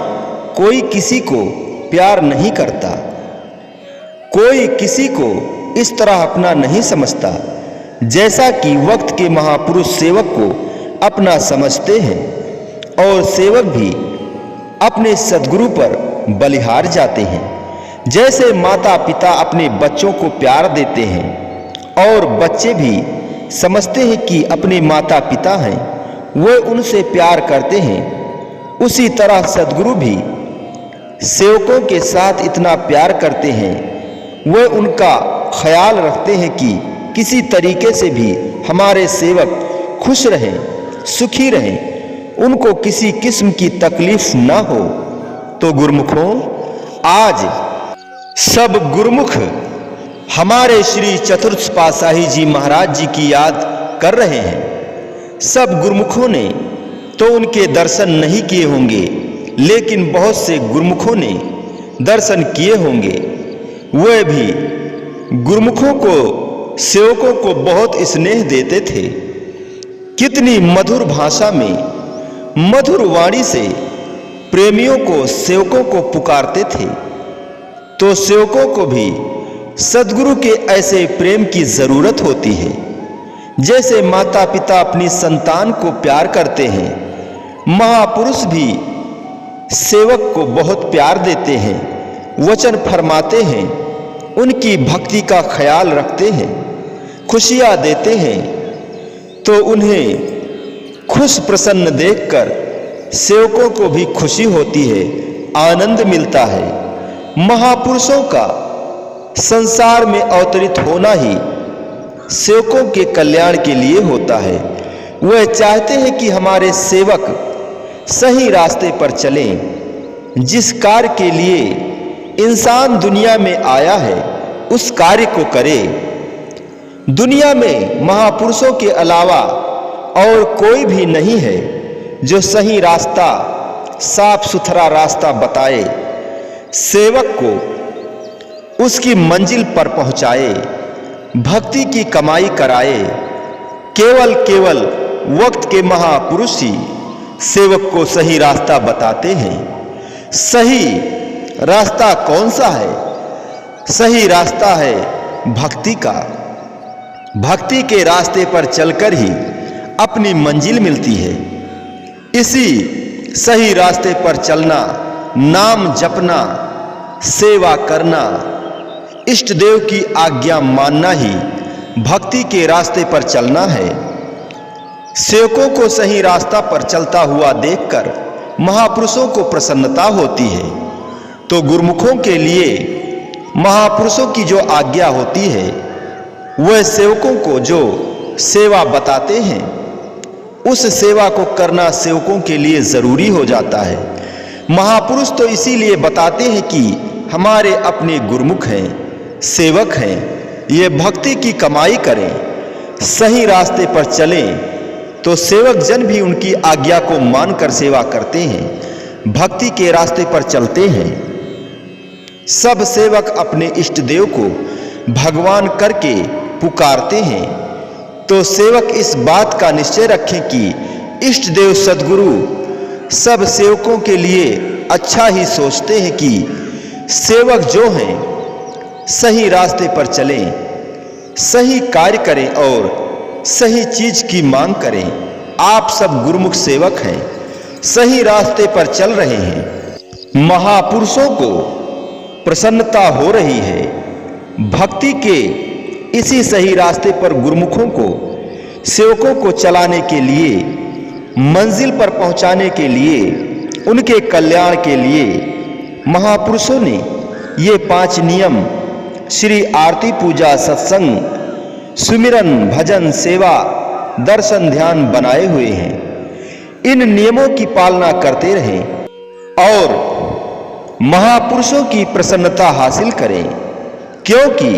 कोई किसी को प्यार नहीं करता। कोई किसी को इस तरह अपना नहीं समझता जैसा कि वक्त के महापुरुष सेवक को अपना समझते हैं, और सेवक भी अपने सद्गुरु पर बलिहार जाते हैं। जैसे माता पिता अपने बच्चों को प्यार देते हैं और बच्चे भी समझते हैं कि अपने माता पिता हैं, वे उनसे प्यार करते हैं, उसी तरह सद्गुरु भी सेवकों के साथ इतना प्यार करते हैं। वे उनका ख्याल रखते हैं कि किसी तरीके से भी हमारे सेवक खुश रहें, सुखी रहें, उनको किसी किस्म की तकलीफ ना हो। तो गुरुमुखों, आज सब गुरुमुख हमारे श्री चतुर्थ पातशाही जी महाराज जी की याद कर रहे हैं। सब गुरुमुखों ने तो उनके दर्शन नहीं किए होंगे, लेकिन बहुत से गुरुमुखों ने दर्शन किए होंगे। वे भी गुरुमुखों को, सेवकों को बहुत स्नेह देते थे। कितनी मधुर भाषा में, मधुर वाणी से प्रेमियों को, सेवकों को पुकारते थे। तो सेवकों को भी सद्गुरु के ऐसे प्रेम की जरूरत होती है। जैसे माता पिता अपनी संतान को प्यार करते हैं, महापुरुष भी सेवक को बहुत प्यार देते हैं, वचन फरमाते हैं, उनकी भक्ति का ख्याल रखते हैं, खुशियां देते हैं। तो उन्हें खुश प्रसन्न देखकर सेवकों को भी खुशी होती है, आनंद मिलता है। महापुरुषों का संसार में अवतरित होना ही सेवकों के कल्याण के लिए होता है। वह चाहते हैं कि हमारे सेवक सही रास्ते पर चलें। जिस कार्य के लिए इंसान दुनिया में आया है, उस कार्य को करे। दुनिया में महापुरुषों के अलावा और कोई भी नहीं है जो सही रास्ता, साफ सुथरा रास्ता बताए, सेवक को उसकी मंजिल पर पहुंचाए, भक्ति की कमाई कराए। केवल वक्त के महापुरुष ही सेवक को सही रास्ता बताते हैं। सही रास्ता कौन सा है? सही रास्ता है भक्ति का। भक्ति के रास्ते पर चलकर ही अपनी मंजिल मिलती है। इसी सही रास्ते पर चलना, नाम जपना, सेवा करना, इष्ट देव की आज्ञा मानना ही भक्ति के रास्ते पर चलना है। सेवकों को सही रास्ता पर चलता हुआ देखकर महापुरुषों को प्रसन्नता होती है। तो गुरुमुखों के लिए महापुरुषों की जो आज्ञा होती है, वह सेवकों को जो सेवा बताते हैं, उस सेवा को करना सेवकों के लिए जरूरी हो जाता है। महापुरुष तो इसीलिए बताते हैं कि हमारे अपने गुरुमुख हैं, सेवक हैं, ये भक्ति की कमाई करें, सही रास्ते पर चलें। तो सेवक जन भी उनकी आज्ञा को मानकर सेवा करते हैं, भक्ति के रास्ते पर चलते हैं। सब सेवक अपने इष्ट देव को भगवान करके पुकारते हैं। तो सेवक इस बात का निश्चय रखें कि इष्ट देव सद्गुरु सब सेवकों के लिए अच्छा ही सोचते हैं कि सेवक जो हैं सही रास्ते पर चलें, सही कार्य करें और सही चीज की मांग करें। आप सब गुरुमुख सेवक हैं, सही रास्ते पर चल रहे हैं। महापुरुषों को प्रसन्नता हो रही है। भक्ति के इसी सही रास्ते पर गुरुमुखों को, सेवकों को चलाने के लिए, मंजिल पर पहुंचाने के लिए, उनके कल्याण के लिए महापुरुषों ने ये 5 नियम श्री आरती, पूजा, सत्संग, सुमिरन, भजन, सेवा, दर्शन, ध्यान बनाए हुए हैं। इन नियमों की पालना करते रहें और महापुरुषों की प्रसन्नता हासिल करें, क्योंकि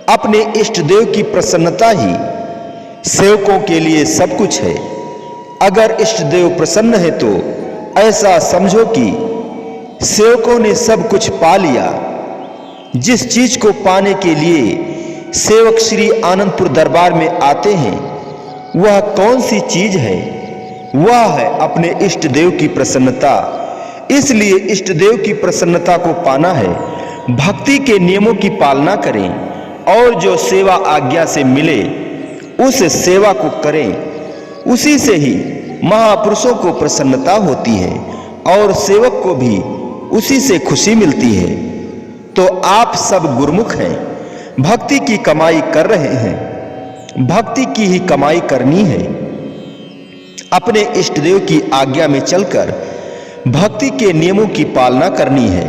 अपने इष्ट देव की प्रसन्नता ही सेवकों के लिए सब कुछ है। अगर इष्ट देव प्रसन्न है तो ऐसा समझो कि सेवकों ने सब कुछ पा लिया। जिस चीज को पाने के लिए सेवक श्री आनंदपुर दरबार में आते हैं, वह कौन सी चीज है? वह है अपने इष्ट देव की प्रसन्नता। इसलिए इष्ट देव की प्रसन्नता को पाना है, भक्ति के नियमों की पालना करें और जो सेवा आज्ञा से मिले उस सेवा को करें। उसी से ही महापुरुषों को प्रसन्नता होती है और सेवक को भी उसी से खुशी मिलती है। तो आप सब गुरुमुख हैं, भक्ति की कमाई कर रहे हैं, भक्ति की ही कमाई करनी है। अपने इष्ट देव की आज्ञा में चलकर भक्ति के नियमों की पालना करनी है।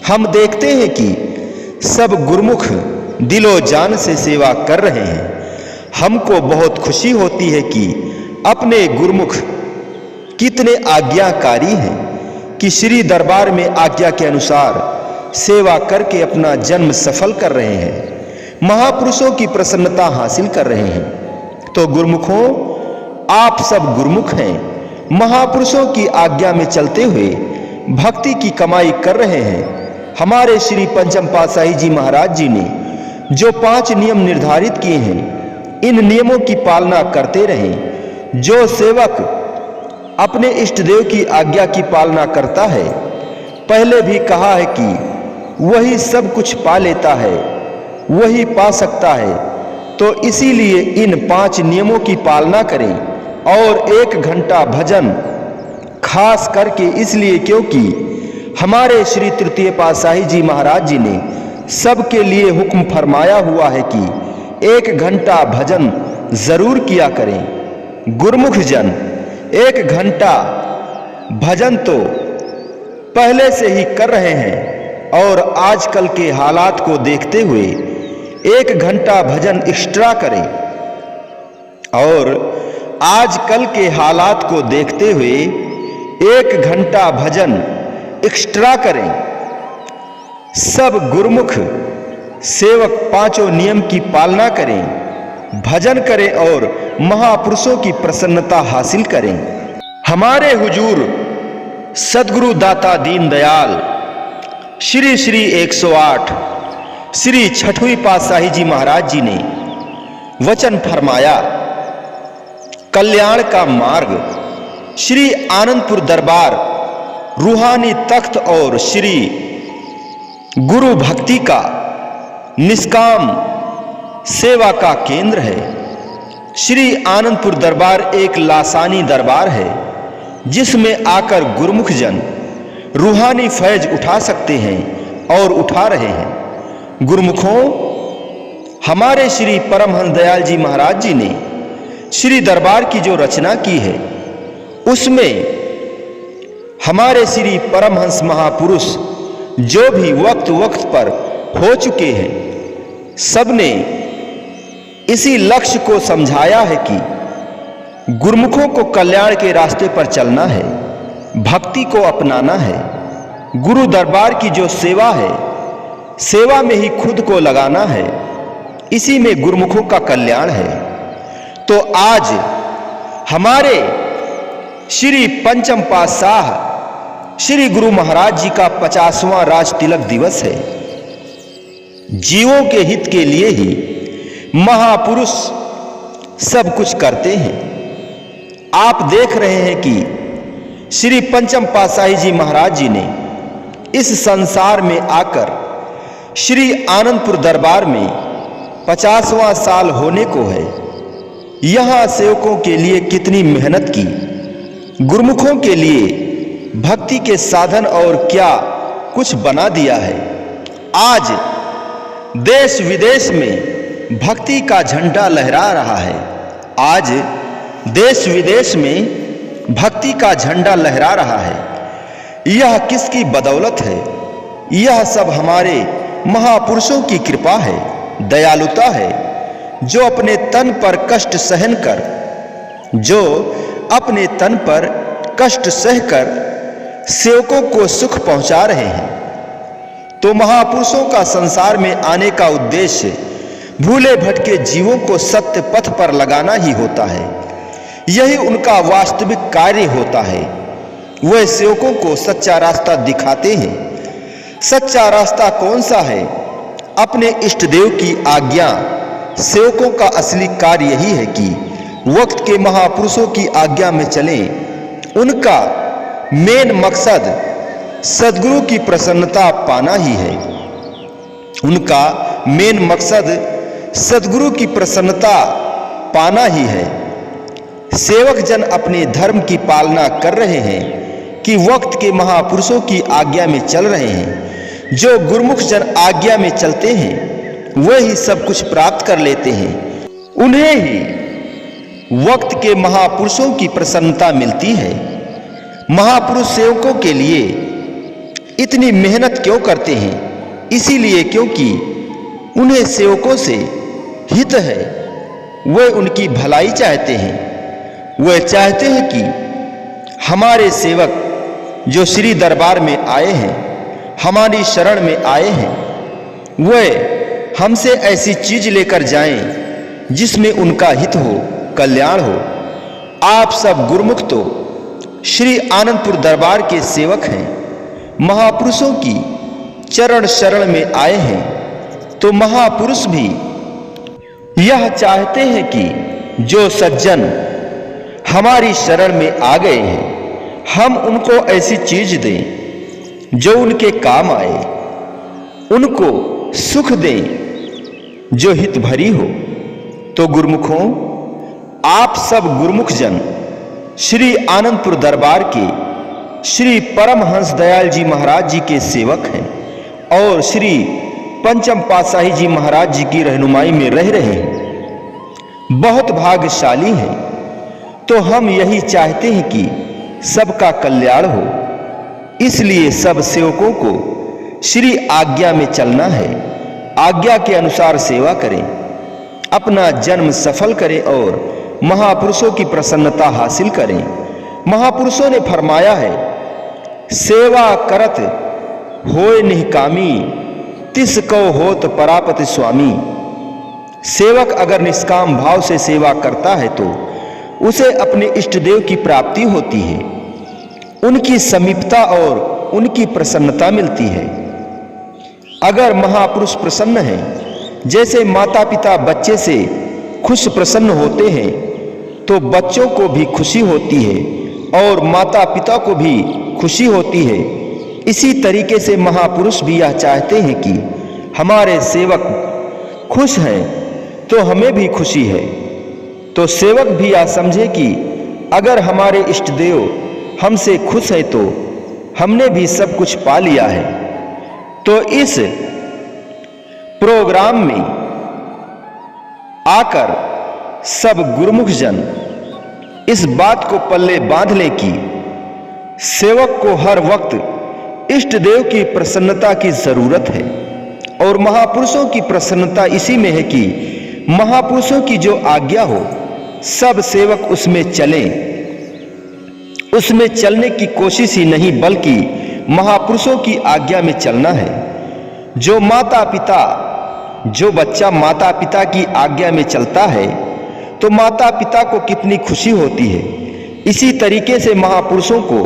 हम देखते हैं कि सब गुरुमुख दिलो जान से सेवा कर रहे हैं। हमको बहुत खुशी होती है कि अपने गुरुमुख कितने आज्ञाकारी हैं कि श्री दरबार में आज्ञा के अनुसार सेवा करके अपना जन्म सफल कर रहे हैं, महापुरुषों की प्रसन्नता हासिल कर रहे हैं। तो गुरुमुखों, आप सब गुरुमुख हैं, महापुरुषों की आज्ञा में चलते हुए भक्ति की कमाई कर रहे हैं। हमारे श्री पंचम पातशाही जी महाराज जी ने जो 5 नियम निर्धारित किए हैं, इन नियमों की पालना करते रहें। जो सेवक अपने इष्ट देव की आज्ञा की पालना करता है, पहले भी कहा है कि वही सब कुछ पा लेता है, वही पा सकता है। तो इसीलिए इन 5 नियमों की पालना करें और 1 घंटा भजन, खास करके इसलिए क्योंकि हमारे श्री तृतीय पातशाही जी महाराज जी ने सबके लिए हुक्म फरमाया हुआ है कि 1 घंटा भजन जरूर किया करें। गुरुमुख जन 1 घंटा भजन तो पहले से ही कर रहे हैं और आजकल के हालात को देखते हुए 1 घंटा भजन एक्स्ट्रा करें। और आजकल के हालात को देखते हुए 1 घंटा भजन एक्स्ट्रा करें। सब गुरुमुख सेवक 5 नियम की पालना करें, भजन करें और महापुरुषों की प्रसन्नता हासिल करें। हमारे हुजूर सदगुरु दाता दीन दयाल श्री श्री 108 श्री छठवीं पातशाही जी महाराज जी ने वचन फरमाया, कल्याण का मार्ग श्री आनंदपुर दरबार रूहानी तख्त और श्री गुरु भक्ति का निष्काम सेवा का केंद्र है। श्री आनंदपुर दरबार एक लासानी दरबार है, जिसमें आकर गुरुमुख जन रूहानी फैज उठा सकते हैं और उठा रहे हैं। गुरुमुखों, हमारे श्री परमहंस दयाल जी महाराज जी ने श्री दरबार की जो रचना की है, उसमें हमारे श्री परमहंस महापुरुष जो भी वक्त वक्त पर हो चुके हैं, सबने इसी लक्ष्य को समझाया है कि गुरुमुखों को कल्याण के रास्ते पर चलना है, भक्ति को अपनाना है। गुरु दरबार की जो सेवा है, सेवा में ही खुद को लगाना है, इसी में गुरुमुखों का कल्याण है। तो आज हमारे श्री पंचम पातशाह श्री गुरु महाराज जी का 50वां राज तिलक दिवस है। जीवों के हित के लिए ही महापुरुष सब कुछ करते हैं। आप देख रहे हैं कि श्री पंचम पातशाही जी महाराज जी ने इस संसार में आकर श्री आनंदपुर दरबार में 50वां साल होने को है। यहां सेवकों के लिए कितनी मेहनत की, गुरुमुखों के लिए भक्ति के साधन और क्या कुछ बना दिया है। आज देश विदेश में भक्ति का झंडा लहरा रहा है। आज देश विदेश में भक्ति का झंडा लहरा रहा है। यह किसकी बदौलत है? यह सब हमारे महापुरुषों की कृपा है, दयालुता है, जो अपने तन पर कष्ट सहन कर, जो अपने तन पर कष्ट सहकर सेवकों को सुख पहुंचा रहे हैं। तो महापुरुषों का संसार में आने का उद्देश्य भूले भटके जीवों को सत्य पथ पर लगाना ही होता है। यही उनका वास्तविक कार्य होता है। वह सेवकों को सच्चा रास्ता दिखाते हैं। सच्चा रास्ता कौन सा है? अपने इष्ट देव की आज्ञा सेवकों का असली कार्य यही है कि वक्त के महापुरुषों की आज्ञा में चलें। उनका मेन मकसद सद्गुरु की प्रसन्नता पाना ही है। उनका मेन मकसद सद्गुरु की प्रसन्नता पाना ही है। सेवक जन अपने धर्म की पालना कर रहे हैं कि वक्त के महापुरुषों की आज्ञा में चल रहे हैं। जो गुरुमुख जन आज्ञा में चलते हैं वही सब कुछ प्राप्त कर लेते हैं। उन्हें ही वक्त के महापुरुषों की प्रसन्नता मिलती है। महापुरुष सेवकों के लिए इतनी मेहनत क्यों करते हैं? इसीलिए क्योंकि उन्हें सेवकों से हित है। वे उनकी भलाई चाहते हैं। वे चाहते हैं कि हमारे सेवक जो श्री दरबार में आए हैं, हमारी शरण में आए हैं, वे हमसे ऐसी चीज लेकर जाएं जिसमें उनका हित हो, कल्याण हो। आप सब गुरुमुख तो श्री आनंदपुर दरबार के सेवक हैं, महापुरुषों की चरण शरण में आए हैं, तो महापुरुष भी यह चाहते हैं कि जो सज्जन हमारी शरण में आ गए हैं हम उनको ऐसी चीज दें जो उनके काम आए, उनको सुख दें जो हित भरी हो। तो गुरुमुखों, आप सब गुरुमुख जन श्री आनंदपुर दरबार के श्री परमहंस दयाल जी महाराज जी के सेवक हैं और श्री पंचम पातशाही जी महाराज जी की रहनुमाई में रह रहे हैं। बहुत भाग्यशाली हैं। तो हम यही चाहते हैं कि सबका कल्याण हो। इसलिए सब सेवकों को श्री आज्ञा में चलना है। आज्ञा के अनुसार सेवा करें, अपना जन्म सफल करें और महापुरुषों की प्रसन्नता हासिल करें। महापुरुषों ने फरमाया है, सेवा करत होय निष्कामी, तिस को होत परापति स्वामी। सेवक अगर निष्काम भाव से सेवा करता है तो उसे अपने इष्ट देव की प्राप्ति होती है, उनकी समीपता और उनकी प्रसन्नता मिलती है। अगर महापुरुष प्रसन्न है, जैसे माता पिता बच्चे से खुश प्रसन्न होते हैं तो बच्चों को भी खुशी होती है और माता पिता को भी खुशी होती है। इसी तरीके से महापुरुष भी यह चाहते हैं कि हमारे सेवक खुश हैं तो हमें भी खुशी है। तो सेवक भी यह समझे कि अगर हमारे इष्ट देव हमसे खुश है तो हमने भी सब कुछ पा लिया है। तो इस प्रोग्राम में आकर सब गुरुमुख जन इस बात को पल्ले बांध ले कि सेवक को हर वक्त इष्ट देव की प्रसन्नता की जरूरत है और महापुरुषों की प्रसन्नता इसी में है कि महापुरुषों की जो आज्ञा हो सब सेवक उसमें चलें। उसमें चलने की कोशिश ही नहीं बल्कि महापुरुषों की आज्ञा में चलना है। जो बच्चा माता पिता की आज्ञा में चलता है तो माता पिता को कितनी खुशी होती है। इसी तरीके से महापुरुषों को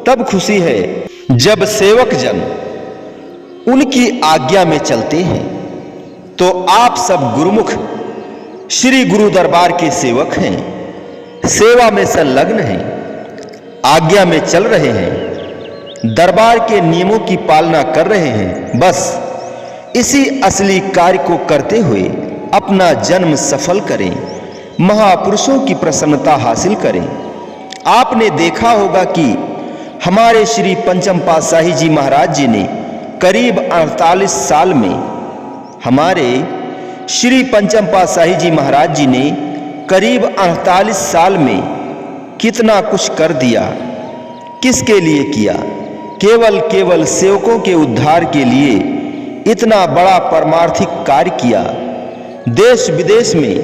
तब खुशी है जब सेवक जन उनकी आज्ञा में चलते हैं। तो आप सब गुरुमुख श्री गुरु दरबार के सेवक हैं, सेवा में संलग्न हैं, आज्ञा में चल रहे हैं, दरबार के नियमों की पालना कर रहे हैं। बस इसी असली कार्य को करते हुए अपना जन्म सफल करें, महापुरुषों की प्रसन्नता हासिल करें। आपने देखा होगा कि हमारे श्री पंचम पातशाही जी महाराज जी ने करीब 48 साल में हमारे श्री पंचम पातशाही जी महाराज जी ने करीब 48 साल में कितना कुछ कर दिया। किसके लिए किया? केवल सेवकों के उद्धार के लिए इतना बड़ा परमार्थिक कार्य किया। देश विदेश में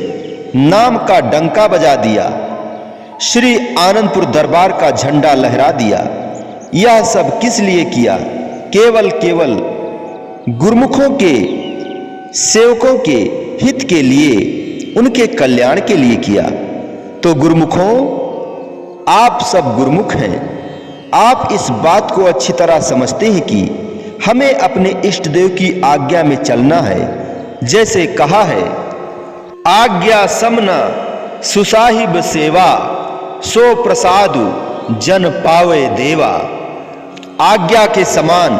नाम का डंका बजा दिया, श्री आनंदपुर दरबार का झंडा लहरा दिया। यह सब किस लिए किया? केवल गुरुमुखों के सेवकों के हित के लिए, उनके कल्याण के लिए किया। तो गुरुमुखों, आप सब गुरुमुख हैं। आप इस बात को अच्छी तरह समझते हैं कि हमें अपने इष्ट देव की आज्ञा में चलना है। जैसे कहा है, आज्ञा समना सुसाहिब सेवा, सो प्रसादु जन पावे देवा। आज्ञा के समान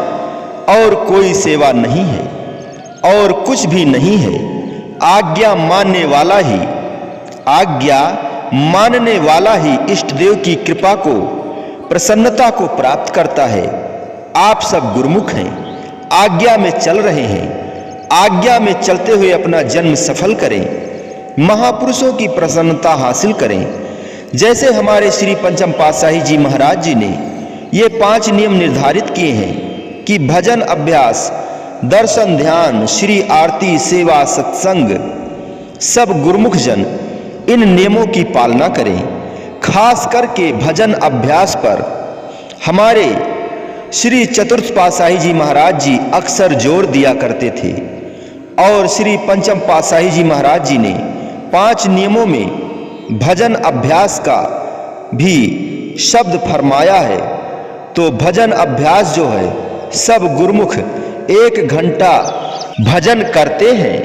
और कोई सेवा नहीं है और कुछ भी नहीं है। आज्ञा मानने वाला ही इष्ट देव की कृपा को, प्रसन्नता को प्राप्त करता है। आप सब गुरुमुख हैं, आज्ञा में चल रहे हैं। आज्ञा में चलते हुए अपना जन्म सफल करें, महापुरुषों की प्रसन्नता हासिल करें। जैसे हमारे श्री पंचम पातशाही जी महाराज जी ने ये 5 नियम निर्धारित किए हैं कि भजन, अभ्यास, दर्शन, ध्यान, श्री आरती, सेवा, सत्संग, सब गुरुमुख जन इन नियमों की पालना करें। खास करके भजन अभ्यास पर हमारे श्री चतुर्थ पातशाही जी महाराज जी अक्सर जोर दिया करते थे और श्री पंचम पातशाही जी महाराज जी ने 5 नियमों में भजन अभ्यास का भी शब्द फरमाया है। तो भजन अभ्यास जो है, सब गुरुमुख 1 घंटा भजन करते हैं।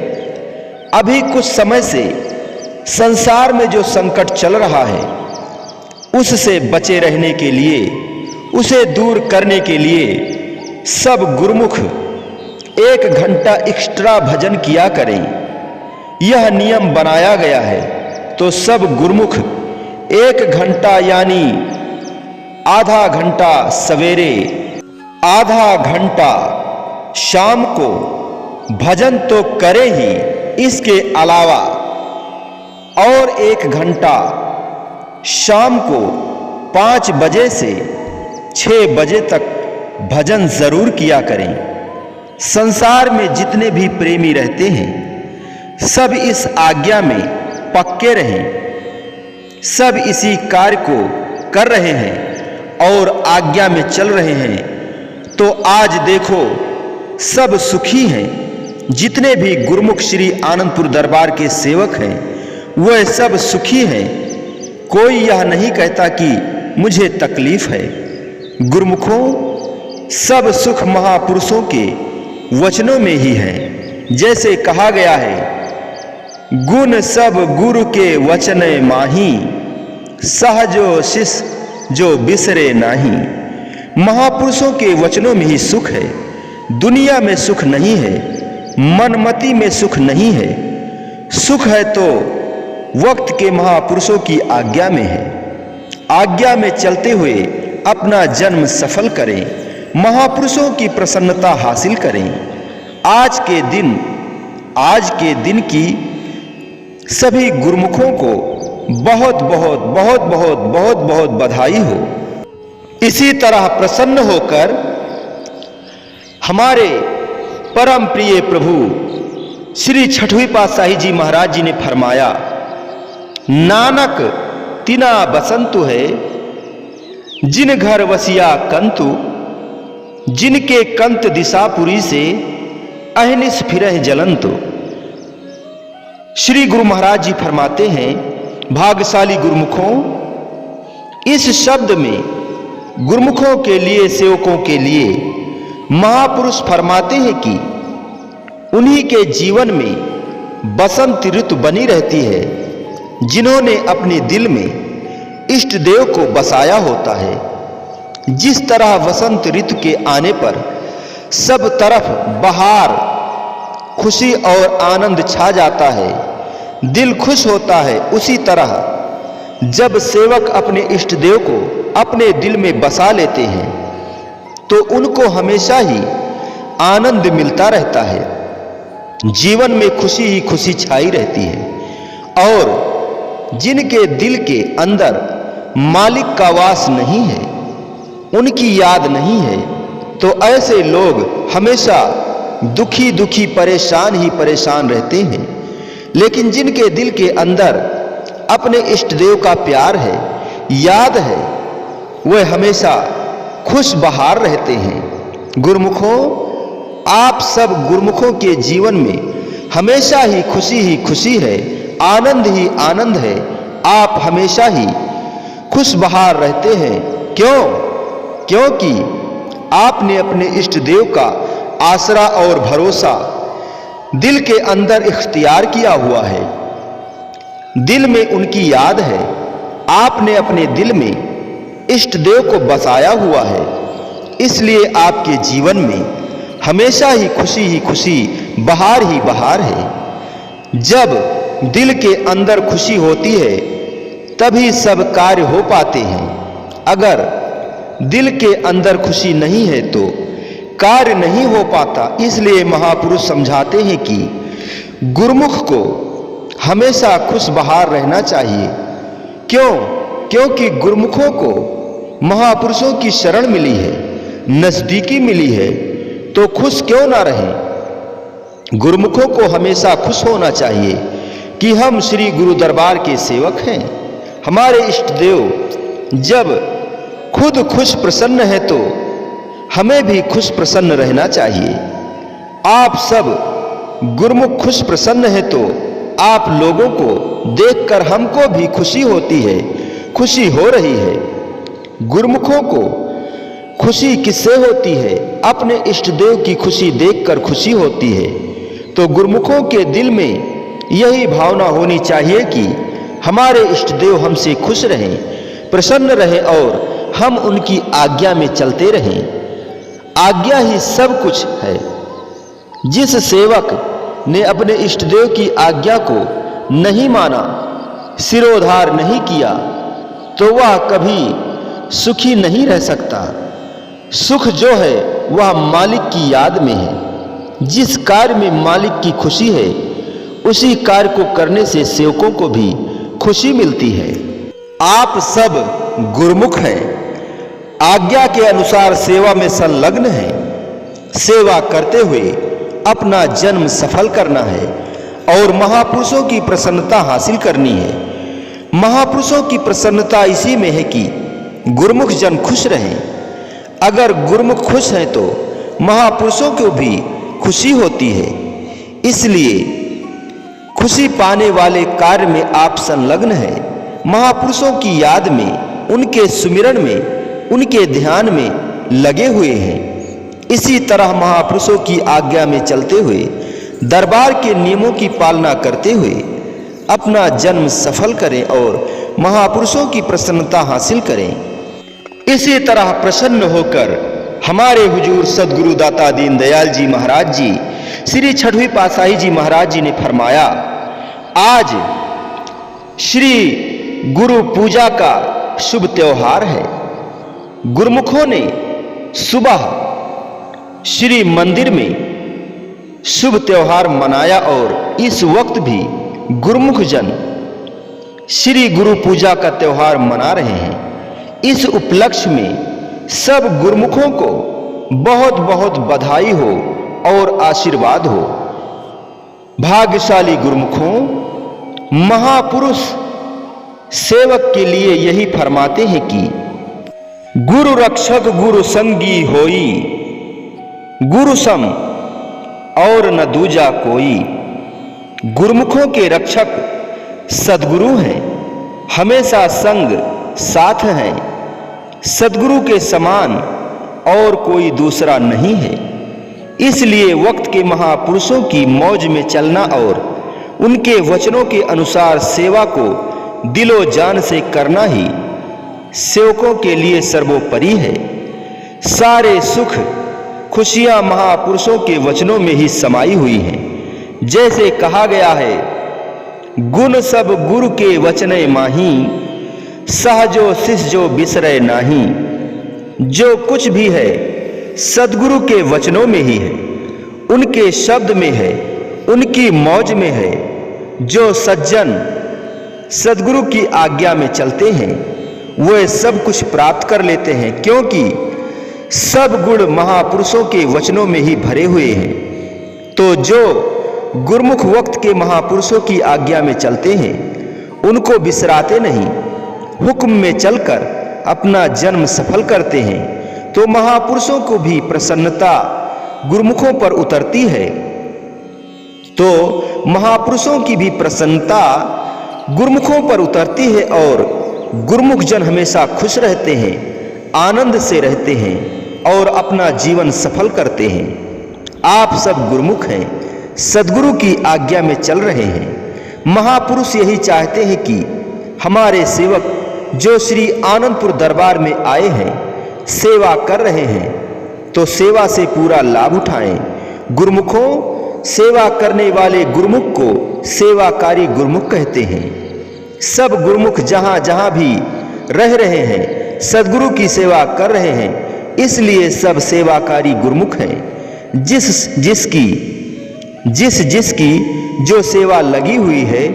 अभी कुछ समय से संसार में जो संकट चल रहा है, उससे बचे रहने के लिए, उसे दूर करने के लिए सब गुरुमुख 1 घंटा एक्स्ट्रा भजन किया करें। यह नियम बनाया गया है। तो सब गुरुमुख 1 घंटा यानी आधा घंटा सवेरे, आधा घंटा शाम को भजन तो करें ही, इसके अलावा और 1 घंटा शाम को 5 बजे से 6 बजे तक भजन जरूर किया करें। संसार में जितने भी प्रेमी रहते हैं, सब इस आज्ञा में पक्के रहें। सब इसी कार्य को कर रहे हैं और आज्ञा में चल रहे हैं। तो आज देखो, सब सुखी हैं। जितने भी गुरुमुख श्री आनंदपुर दरबार के सेवक हैं, वह सब सुखी हैं। कोई यह नहीं कहता कि मुझे तकलीफ है। गुरुमुखों, सब सुख महापुरुषों के वचनों में ही है। जैसे कहा गया है, गुण सब गुरु के वचन माही, सहजो शिष जो बिसरे नाही। महापुरुषों के वचनों में ही सुख है। दुनिया में सुख नहीं है, मनमति में सुख नहीं है। सुख है तो वक्त के महापुरुषों की आज्ञा में है। आज्ञा में चलते हुए अपना जन्म सफल करें, महापुरुषों की प्रसन्नता हासिल करें। आज के दिन की सभी गुरुमुखों को बहुत बहुत बहुत बहुत बहुत बहुत बधाई हो। इसी तरह प्रसन्न होकर हमारे परम प्रिय प्रभु श्री छठवीं पातशाही जी महाराज जी ने फरमाया, नानक तिना बसंतु है, जिन घर वसिया कंतु, जिनके कंत दिशापुरी से अहनिस फिरह जलंतु। श्री गुरु महाराज जी फरमाते हैं, भाग्यशाली गुरुमुखों, इस शब्द में गुरुमुखों के लिए, सेवकों के लिए महापुरुष फरमाते हैं कि उन्हीं के जीवन में बसंत ऋतु बनी रहती है, जिन्होंने अपने दिल में इष्ट देव को बसाया होता है। जिस तरह वसंत ऋतु के आने पर सब तरफ बहार, खुशी और आनंद छा जाता है, दिल खुश होता है, उसी तरह जब सेवक अपने इष्ट देव को अपने दिल में बसा लेते हैं तो उनको हमेशा ही आनंद मिलता रहता है। जीवन में खुशी ही खुशी छाई रहती है। और जिनके दिल के अंदर मालिक का वास नहीं है, उनकी याद नहीं है, तो ऐसे लोग हमेशा दुखी दुखी, परेशान ही परेशान रहते हैं। लेकिन जिनके दिल के अंदर अपने इष्ट देव का प्यार है, याद है, वह हमेशा खुश बहार रहते हैं। गुरुमुखों, आप सब गुरुमुखों के जीवन में हमेशा ही खुशी है, आनंद ही आनंद है। आप हमेशा ही खुश बहार रहते हैं। क्यों? क्योंकि आपने अपने इष्ट देव का आसरा और भरोसा दिल के अंदर इख्तियार किया हुआ है। दिल में उनकी याद है। आपने अपने दिल में इष्ट देव को बसाया हुआ है, इसलिए आपके जीवन में हमेशा ही खुशी बहार ही बहार है। जब दिल के अंदर खुशी होती है तभी सब कार्य हो पाते हैं। अगर दिल के अंदर खुशी नहीं है तो कार्य नहीं हो पाता। इसलिए महापुरुष समझाते हैं कि गुरुमुख को हमेशा खुश बहार रहना चाहिए। क्योंकि गुरुमुखों को महापुरुषों की शरण मिली है, नजदीकी मिली है, तो खुश क्यों ना रहें। गुरुमुखों को हमेशा खुश होना चाहिए कि हम श्री गुरु दरबार के सेवक हैं। हमारे इष्ट देव जब खुद खुश प्रसन्न है तो हमें भी खुश प्रसन्न रहना चाहिए। आप सब गुरुमुख खुश प्रसन्न है तो आप लोगों को देखकर हमको भी खुशी होती है, खुशी हो रही है। गुरुमुखों को खुशी किससे होती है? अपने इष्ट देव की खुशी देखकर खुशी होती है। तो गुरुमुखों के दिल में यही भावना होनी चाहिए कि हमारे इष्ट देव हमसे खुश रहें, प्रसन्न रहें और हम उनकी आज्ञा में चलते रहें। आज्ञा ही सब कुछ है। जिस सेवक ने अपने इष्ट देव की आज्ञा को नहीं माना, सिरोधार नहीं किया, तो वह कभी सुखी नहीं रह सकता। सुख जो है वह मालिक की याद में है। जिस कार्य में मालिक की खुशी है उसी कार्य को करने से सेवकों को भी खुशी मिलती है। आप सब गुरुमुख हैं, आज्ञा के अनुसार सेवा में संलग्न हैं। सेवा करते हुए अपना जन्म सफल करना है और महापुरुषों की प्रसन्नता हासिल करनी है। महापुरुषों की प्रसन्नता इसी में है कि गुरुमुख जन खुश रहें। अगर गुरुमुख खुश हैं तो महापुरुषों को भी खुशी होती है। इसलिए खुशी पाने वाले कार्य में आप संलग्न हैं। महापुरुषों की याद में, उनके सुमिरन में, उनके ध्यान में लगे हुए हैं। इसी तरह महापुरुषों की आज्ञा में चलते हुए, दरबार के नियमों की पालना करते हुए अपना जन्म सफल करें और महापुरुषों की प्रसन्नता हासिल करें। इसी तरह प्रसन्न होकर हमारे हुजूर सदगुरु दाता दीनदयाल जी महाराज जी, श्री छठवीं पातशाही जी महाराज जी ने फरमाया, आज श्री गुरु पूजा का शुभ त्योहार है। गुरुमुखों ने सुबह श्री मंदिर में शुभ त्योहार मनाया और इस वक्त भी गुरुमुख जन श्री गुरु पूजा का त्योहार मना रहे हैं। इस उपलक्ष्य में सब गुरुमुखों को बहुत बहुत बधाई हो और आशीर्वाद हो। भाग्यशाली गुरुमुखों, महापुरुष सेवक के लिए यही फरमाते हैं कि गुरु रक्षक गुरु संगी होई, गुरु सम और न दूजा कोई। गुरुमुखों के रक्षक सदगुरु हैं, हमेशा संग साथ हैं। सदगुरु के समान और कोई दूसरा नहीं है। इसलिए वक्त के महापुरुषों की मौज में चलना और उनके वचनों के अनुसार सेवा को दिलो जान से करना ही सेवकों के लिए सर्वोपरि है। सारे सुख खुशियां महापुरुषों के वचनों में ही समाई हुई हैं। जैसे कहा गया है, गुण सब गुरु के वचने माही, सहजो शिष जो बिसरे नाही। जो कुछ भी है सदगुरु के वचनों में ही है, उनके शब्द में है, उनकी मौज में है। जो सज्जन सदगुरु की आज्ञा में चलते हैं वे सब कुछ प्राप्त कर लेते हैं, क्योंकि सब गुण महापुरुषों के वचनों में ही भरे हुए हैं। तो जो गुरुमुख वक्त के महापुरुषों की आज्ञा में चलते हैं उनको बिसराते नहीं, हुक्म में चलकर अपना जन्म सफल करते हैं, तो महापुरुषों को भी प्रसन्नता गुरुमुखों पर उतरती है। तो महापुरुषों की भी प्रसन्नता गुरुमुखों पर उतरती है और गुरुमुख जन हमेशा खुश रहते हैं, आनंद से रहते हैं और अपना जीवन सफल करते हैं। आप सब गुरुमुख हैं, सद्गुरु की आज्ञा में चल रहे हैं। महापुरुष यही चाहते हैं कि हमारे सेवक जो श्री आनंदपुर दरबार में आए हैं, सेवा कर रहे हैं, तो सेवा से पूरा लाभ उठाएं। गुरुमुखों, सेवा करने वाले गुरुमुख को सेवाकारी गुरुमुख कहते हैं। सब गुरुमुख जहां जहां भी रह रहे हैं, सद्गुरु की सेवा कर रहे हैं, इसलिए सब सेवाकारी गुरुमुख हैं। जिसकी जो सेवा लगी हुई है,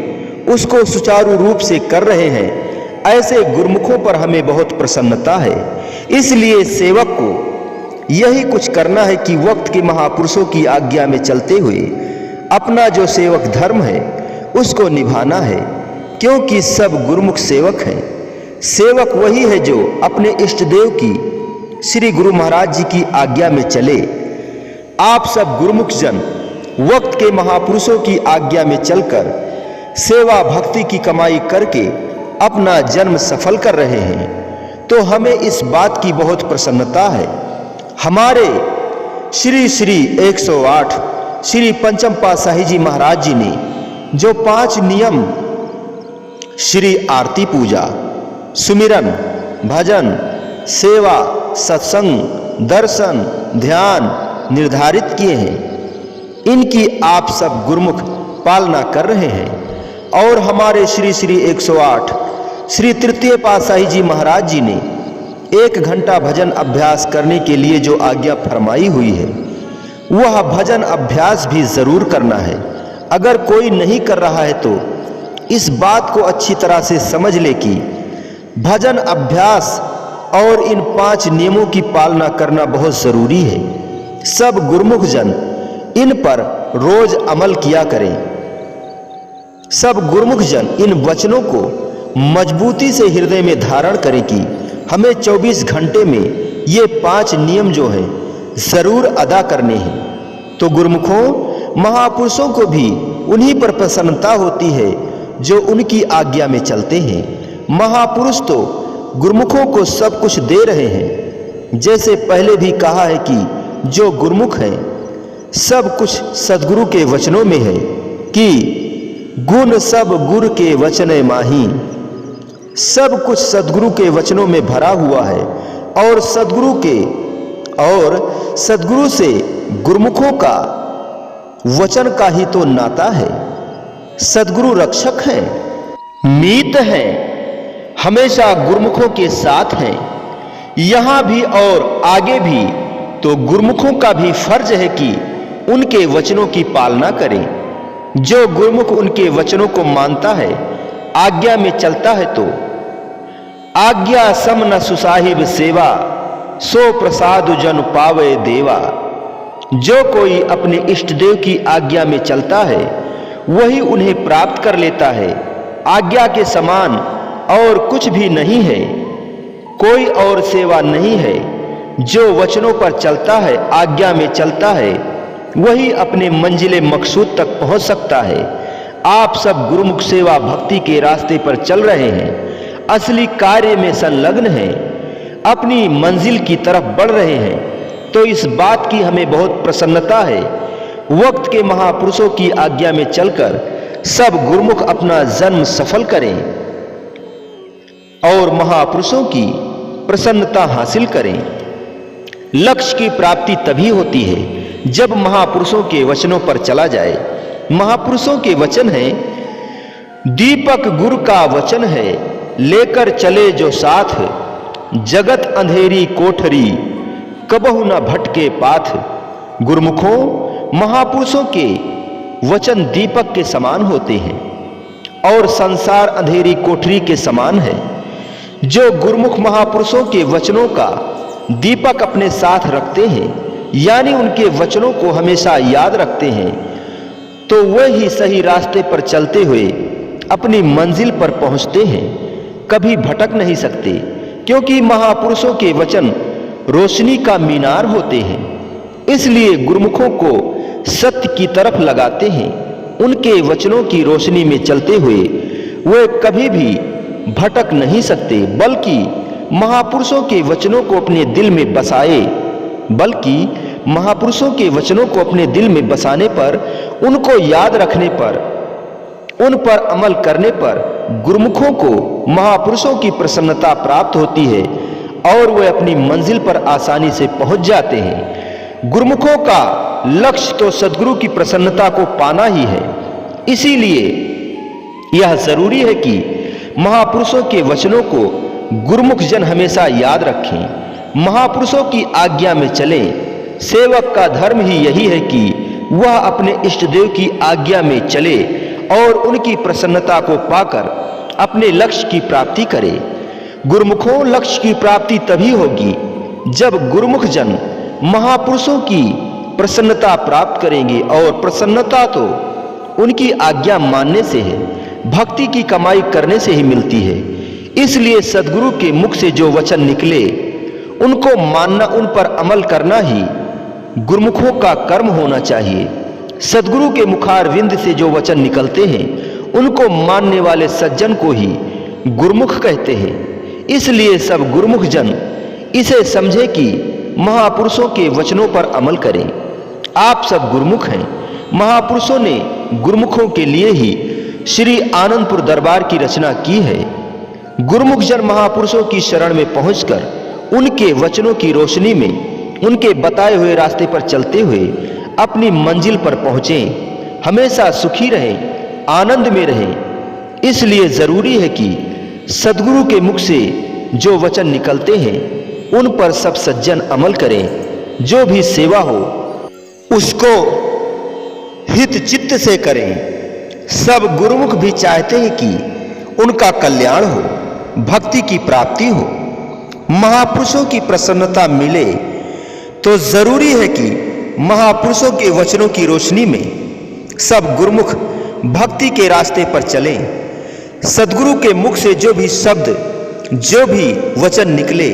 उसको सुचारू रूप से कर रहे हैं। ऐसे गुरुमुखों पर हमें बहुत प्रसन्नता है। इसलिए सेवक को यही कुछ करना है कि वक्त के महापुरुषों की आज्ञा में चलते हुए अपना जो सेवक धर्म है उसको निभाना है, क्योंकि सब गुरुमुख सेवक हैं। सेवक वही है जो अपने इष्ट देव की श्री गुरु महाराज जी की आज्ञा में चले। आप सब गुरुमुख जन वक्त के महापुरुषों की आज्ञा में चलकर सेवा भक्ति की कमाई करके अपना जन्म सफल कर रहे हैं, तो हमें इस बात की बहुत प्रसन्नता है। हमारे श्री 108 श्री पंचम पातशाही जी महाराज जी ने जो 5 नियम श्री आरती पूजा, सुमिरन, भजन, सेवा, सत्संग, दर्शन, ध्यान निर्धारित किए हैं, इनकी आप सब गुरुमुख पालना कर रहे हैं। और हमारे श्री 108 श्री तृतीय पातशाही जी महाराज जी ने 1 घंटा भजन अभ्यास करने के लिए जो आज्ञा फरमाई हुई है, वह भजन अभ्यास भी जरूर करना है। अगर कोई नहीं कर रहा है तो इस बात को अच्छी तरह से समझ ले कि भजन अभ्यास और इन 5 नियमों की पालना करना बहुत जरूरी है। सब गुरुमुख जन इन पर रोज अमल किया करें। सब गुरुमुख जन इन वचनों को मजबूती से हृदय में धारण करें कि हमें 24 घंटे में ये 5 नियम जो हैं जरूर अदा करने हैं। तो गुरुमुखों, महापुरुषों को भी उन्हीं पर प्रसन्नता होती है जो उनकी आज्ञा में चलते हैं। महापुरुष तो गुरुमुखों को सब कुछ दे रहे हैं। जैसे पहले भी कहा है कि जो गुरुमुख हैं, सब कुछ सद्गुरु के वचनों में है कि गुण सब गुरु के वचन माही। सब कुछ सद्गुरु के वचनों में भरा हुआ है और सद्गुरु से गुरुमुखों का वचन का ही तो नाता है। सद्गुरु रक्षक हैं, मीत हैं, हमेशा गुरुमुखों के साथ हैं। यहां भी और आगे भी तो गुरुमुखों का भी फर्ज है कि उनके वचनों की पालना करें। जो गुरुमुख उनके वचनों को मानता है, आज्ञा में चलता है, तो आज्ञा सम न सुसाहिब सेवा, सो प्रसाद जन पावे देवा। जो कोई अपने इष्ट देव की आज्ञा में चलता है, वही उन्हें प्राप्त कर लेता है। आज्ञा के समान और कुछ भी नहीं है, कोई और सेवा नहीं है। जो वचनों पर चलता है, आज्ञा में चलता है, वही अपने मंजिले मकसूद तक पहुंच सकता है। आप सब गुरुमुख सेवा भक्ति के रास्ते पर चल रहे हैं, असली कार्य में संलग्न हैं, अपनी मंजिल की तरफ बढ़ रहे हैं, तो इस बात की हमें बहुत प्रसन्नता है। वक्त के महापुरुषों की आज्ञा में चलकर सब गुरुमुख अपना जन्म सफल करें और महापुरुषों की प्रसन्नता हासिल करें। लक्ष्य की प्राप्ति तभी होती है जब महापुरुषों के वचनों पर चला जाए। महापुरुषों के वचन हैं, दीपक गुरु का वचन है, लेकर चले जो साथ, जगत अंधेरी कोठरी, कबहु न भटके पाथ। गुरुमुखों, महापुरुषों के वचन दीपक के समान होते हैं और संसार अंधेरी कोठरी के समान है। जो गुरुमुख महापुरुषों के वचनों का दीपक अपने साथ रखते हैं, यानी उनके वचनों को हमेशा याद रखते हैं, तो वही सही रास्ते पर चलते हुए अपनी मंजिल पर पहुंचते हैं, कभी भटक नहीं सकते, क्योंकि महापुरुषों के वचन रोशनी का मीनार होते हैं। इसलिए गुरुमुखों को सत्य की तरफ लगाते हैं। उनके वचनों की रोशनी में चलते हुए वे कभी भी भटक नहीं सकते, बल्कि महापुरुषों के वचनों को अपने दिल में बसाए, बल्कि महापुरुषों के वचनों को अपने दिल में बसाने पर, उनको याद रखने पर, उन पर अमल करने पर गुरुमुखों को महापुरुषों की प्रसन्नता प्राप्त होती है और वे अपनी मंजिल पर आसानी से पहुंच जाते हैं। गुरुमुखों का लक्ष्य तो सद्गुरु की प्रसन्नता को पाना ही है। इसीलिए यह जरूरी है कि महापुरुषों के वचनों को गुरुमुख जन हमेशा याद रखें, महापुरुषों की आज्ञा में चलें। सेवक का धर्म ही यही है कि वह अपने इष्ट देव की आज्ञा में चले और उनकी प्रसन्नता को पाकर अपने लक्ष्य की प्राप्ति करे। गुरुमुखों, लक्ष्य की प्राप्ति तभी होगी जब गुरुमुख जन महापुरुषों की प्रसन्नता प्राप्त करेंगे, और प्रसन्नता तो उनकी आज्ञा मानने से है, भक्ति की कमाई करने से ही मिलती है। इसलिए सद्गुरु के मुख से जो वचन निकले उनको मानना, उन पर अमल करना ही गुरुमुखों का कर्म होना चाहिए। सद्गुरु के मुखारविंद से जो वचन निकलते हैं उनको मानने वाले सज्जन को ही गुरुमुख कहते हैं। इसलिए सब गुरुमुख जन इसे समझे कि महापुरुषों के वचनों पर अमल करें। आप सब गुरुमुख हैं। महापुरुषों ने गुरुमुखों के लिए ही श्री आनंदपुर दरबार की रचना की है। गुरुमुख जन महापुरुषों की शरण में पहुंचकर उनके वचनों की रोशनी में उनके बताए हुए रास्ते पर चलते हुए अपनी मंजिल पर पहुंचें, हमेशा सुखी रहें, आनंद में रहें। इसलिए जरूरी है कि सद्गुरु के मुख से जो वचन निकलते हैं उन पर सब सज्जन अमल करें। जो भी सेवा हो उसको हित चित्त से करें। सब गुरुमुख भी चाहते हैं कि उनका कल्याण हो, भक्ति की प्राप्ति हो, महापुरुषों की प्रसन्नता मिले। तो जरूरी है कि महापुरुषों के वचनों की रोशनी में सब गुरुमुख भक्ति के रास्ते पर चलें। सद्गुरु के मुख से जो भी शब्द, जो भी वचन निकले,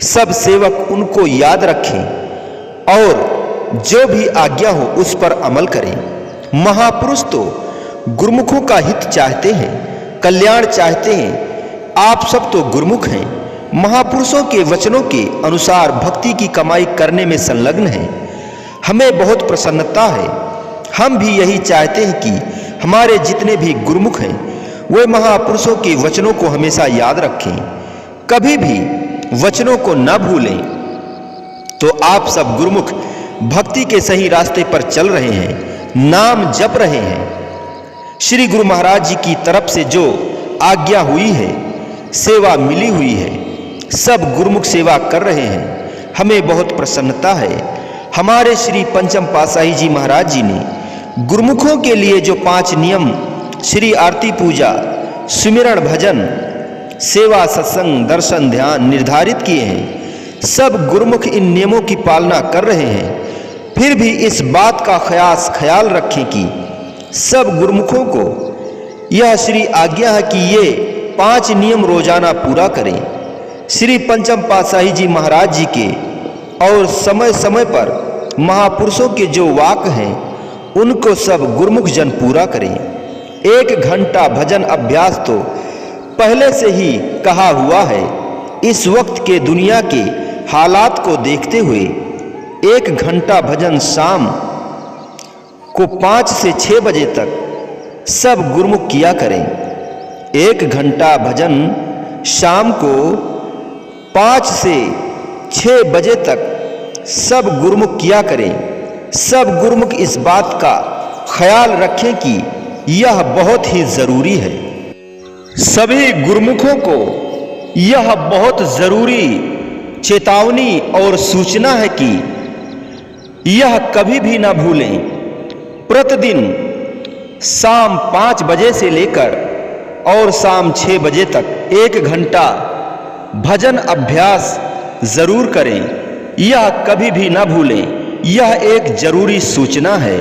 सब सेवक उनको याद रखें और जो भी आज्ञा हो उस पर अमल करें। महापुरुष तो गुरुमुखों का हित चाहते हैं, कल्याण चाहते हैं। आप सब तो गुरुमुख हैं, महापुरुषों के वचनों के अनुसार भक्ति की कमाई करने में संलग्न हैं। हमें बहुत प्रसन्नता है। हम भी यही चाहते हैं कि हमारे जितने भी गुरुमुख हैं वे महापुरुषों के वचनों को हमेशा याद रखें, कभी भी वचनों को न भूलें। तो आप सब गुरुमुख भक्ति के सही रास्ते पर चल रहे हैं, नाम जप रहे हैं। श्री गुरु महाराज जी की तरफ से जो आज्ञा हुई है, सेवा मिली हुई है, सब गुरुमुख सेवा कर रहे हैं। हमें बहुत प्रसन्नता है। हमारे श्री पंचम पातशाही जी महाराज जी ने गुरुमुखों के लिए जो 5 नियम श्री आरती पूजा, सुमिरन, भजन, सेवा, सत्संग, दर्शन, ध्यान निर्धारित किए हैं, सब गुरुमुख इन नियमों की पालना कर रहे हैं। फिर भी इस बात का ख्याल रखें कि सब गुरुमुखों को यह श्री आज्ञा है कि ये 5 नियम रोजाना पूरा करें। श्री पंचम पातशाही जी महाराज जी के और समय समय पर महापुरुषों के जो वाक हैं उनको सब गुरुमुख जन पूरा करें। 1 घंटा भजन अभ्यास तो पहले से ही कहा हुआ है। इस वक्त के दुनिया के हालात को देखते हुए 1 घंटा भजन शाम को 5 से 6 बजे तक सब गुरुमुख किया करें। 1 घंटा भजन शाम को 5 से 6 बजे तक सब गुरुमुख किया करें। सब गुरुमुख इस बात का ख्याल रखें कि यह बहुत ही जरूरी है। सभी गुरुमुखों को यह बहुत जरूरी चेतावनी और सूचना है कि यह कभी भी ना भूलें। प्रतिदिन शाम 5 बजे से लेकर और शाम 6 बजे तक 1 घंटा भजन अभ्यास जरूर करें। यह कभी भी ना भूलें। यह एक जरूरी सूचना है,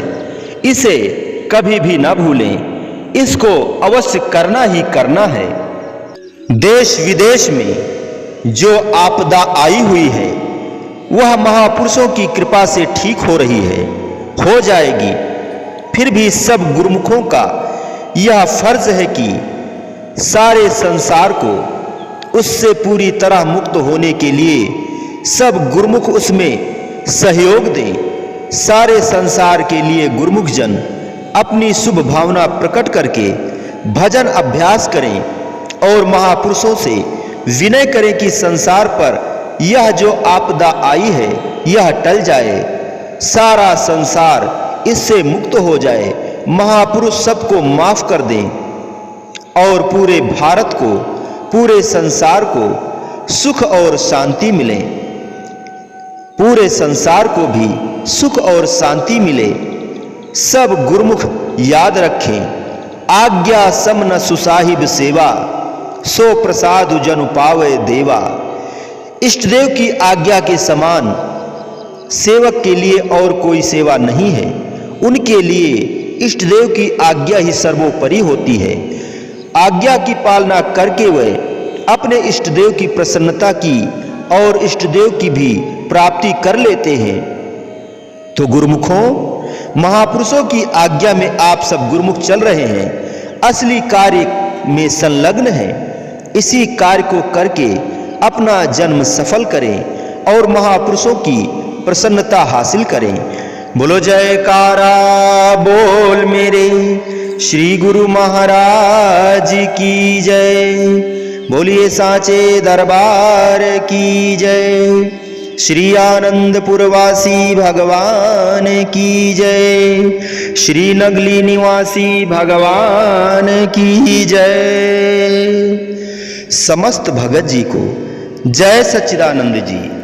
इसे कभी भी ना भूलें। इसको अवश्य करना ही करना है। देश विदेश में जो आपदा आई हुई है वह महापुरुषों की कृपा से ठीक हो रही है, हो जाएगी। फिर भी सब गुरुमुखों का यह फर्ज है कि सारे संसार को उससे पूरी तरह मुक्त होने के लिए सब गुरुमुख उसमें सहयोग दें। सारे संसार के लिए गुरुमुख जन अपनी शुभ भावना प्रकट करके भजन अभ्यास करें और महापुरुषों से विनय करें कि संसार पर यह जो आपदा आई है यह टल जाए, सारा संसार इससे मुक्त हो जाए, महापुरुष सबको माफ कर दें और पूरे भारत को, पूरे संसार को सुख और शांति मिले, पूरे संसार को भी सुख और शांति मिले। सब गुरुमुख याद रखें, आज्ञा सम न सुसाहिब सेवा, सो प्रसाद जन पावे देवा। इष्ट देव की आज्ञा के समान सेवक के लिए और कोई सेवा नहीं है। उनके लिए इष्ट देव की आज्ञा ही सर्वोपरि होती है। आज्ञा की पालना करके वे अपने इष्ट देव की प्रसन्नता की और इष्ट देव की भी प्राप्ति कर लेते हैं। तो गुरुमुखों, महापुरुषों की आज्ञा में आप सब गुरुमुख चल रहे हैं, असली कार्य में संलग्न हैं। इसी कार्य को करके अपना जन्म सफल करें और महापुरुषों की प्रसन्नता हासिल करें। बोलो जयकारा बोल मेरे श्री गुरु महाराज की जय। बोलिए साचे दरबार की जय। श्री आनंदपुरवासी भगवान की जय। श्री नगली निवासी भगवान की जय। समस्त भगत जी को जय सच्चिदानंद जी।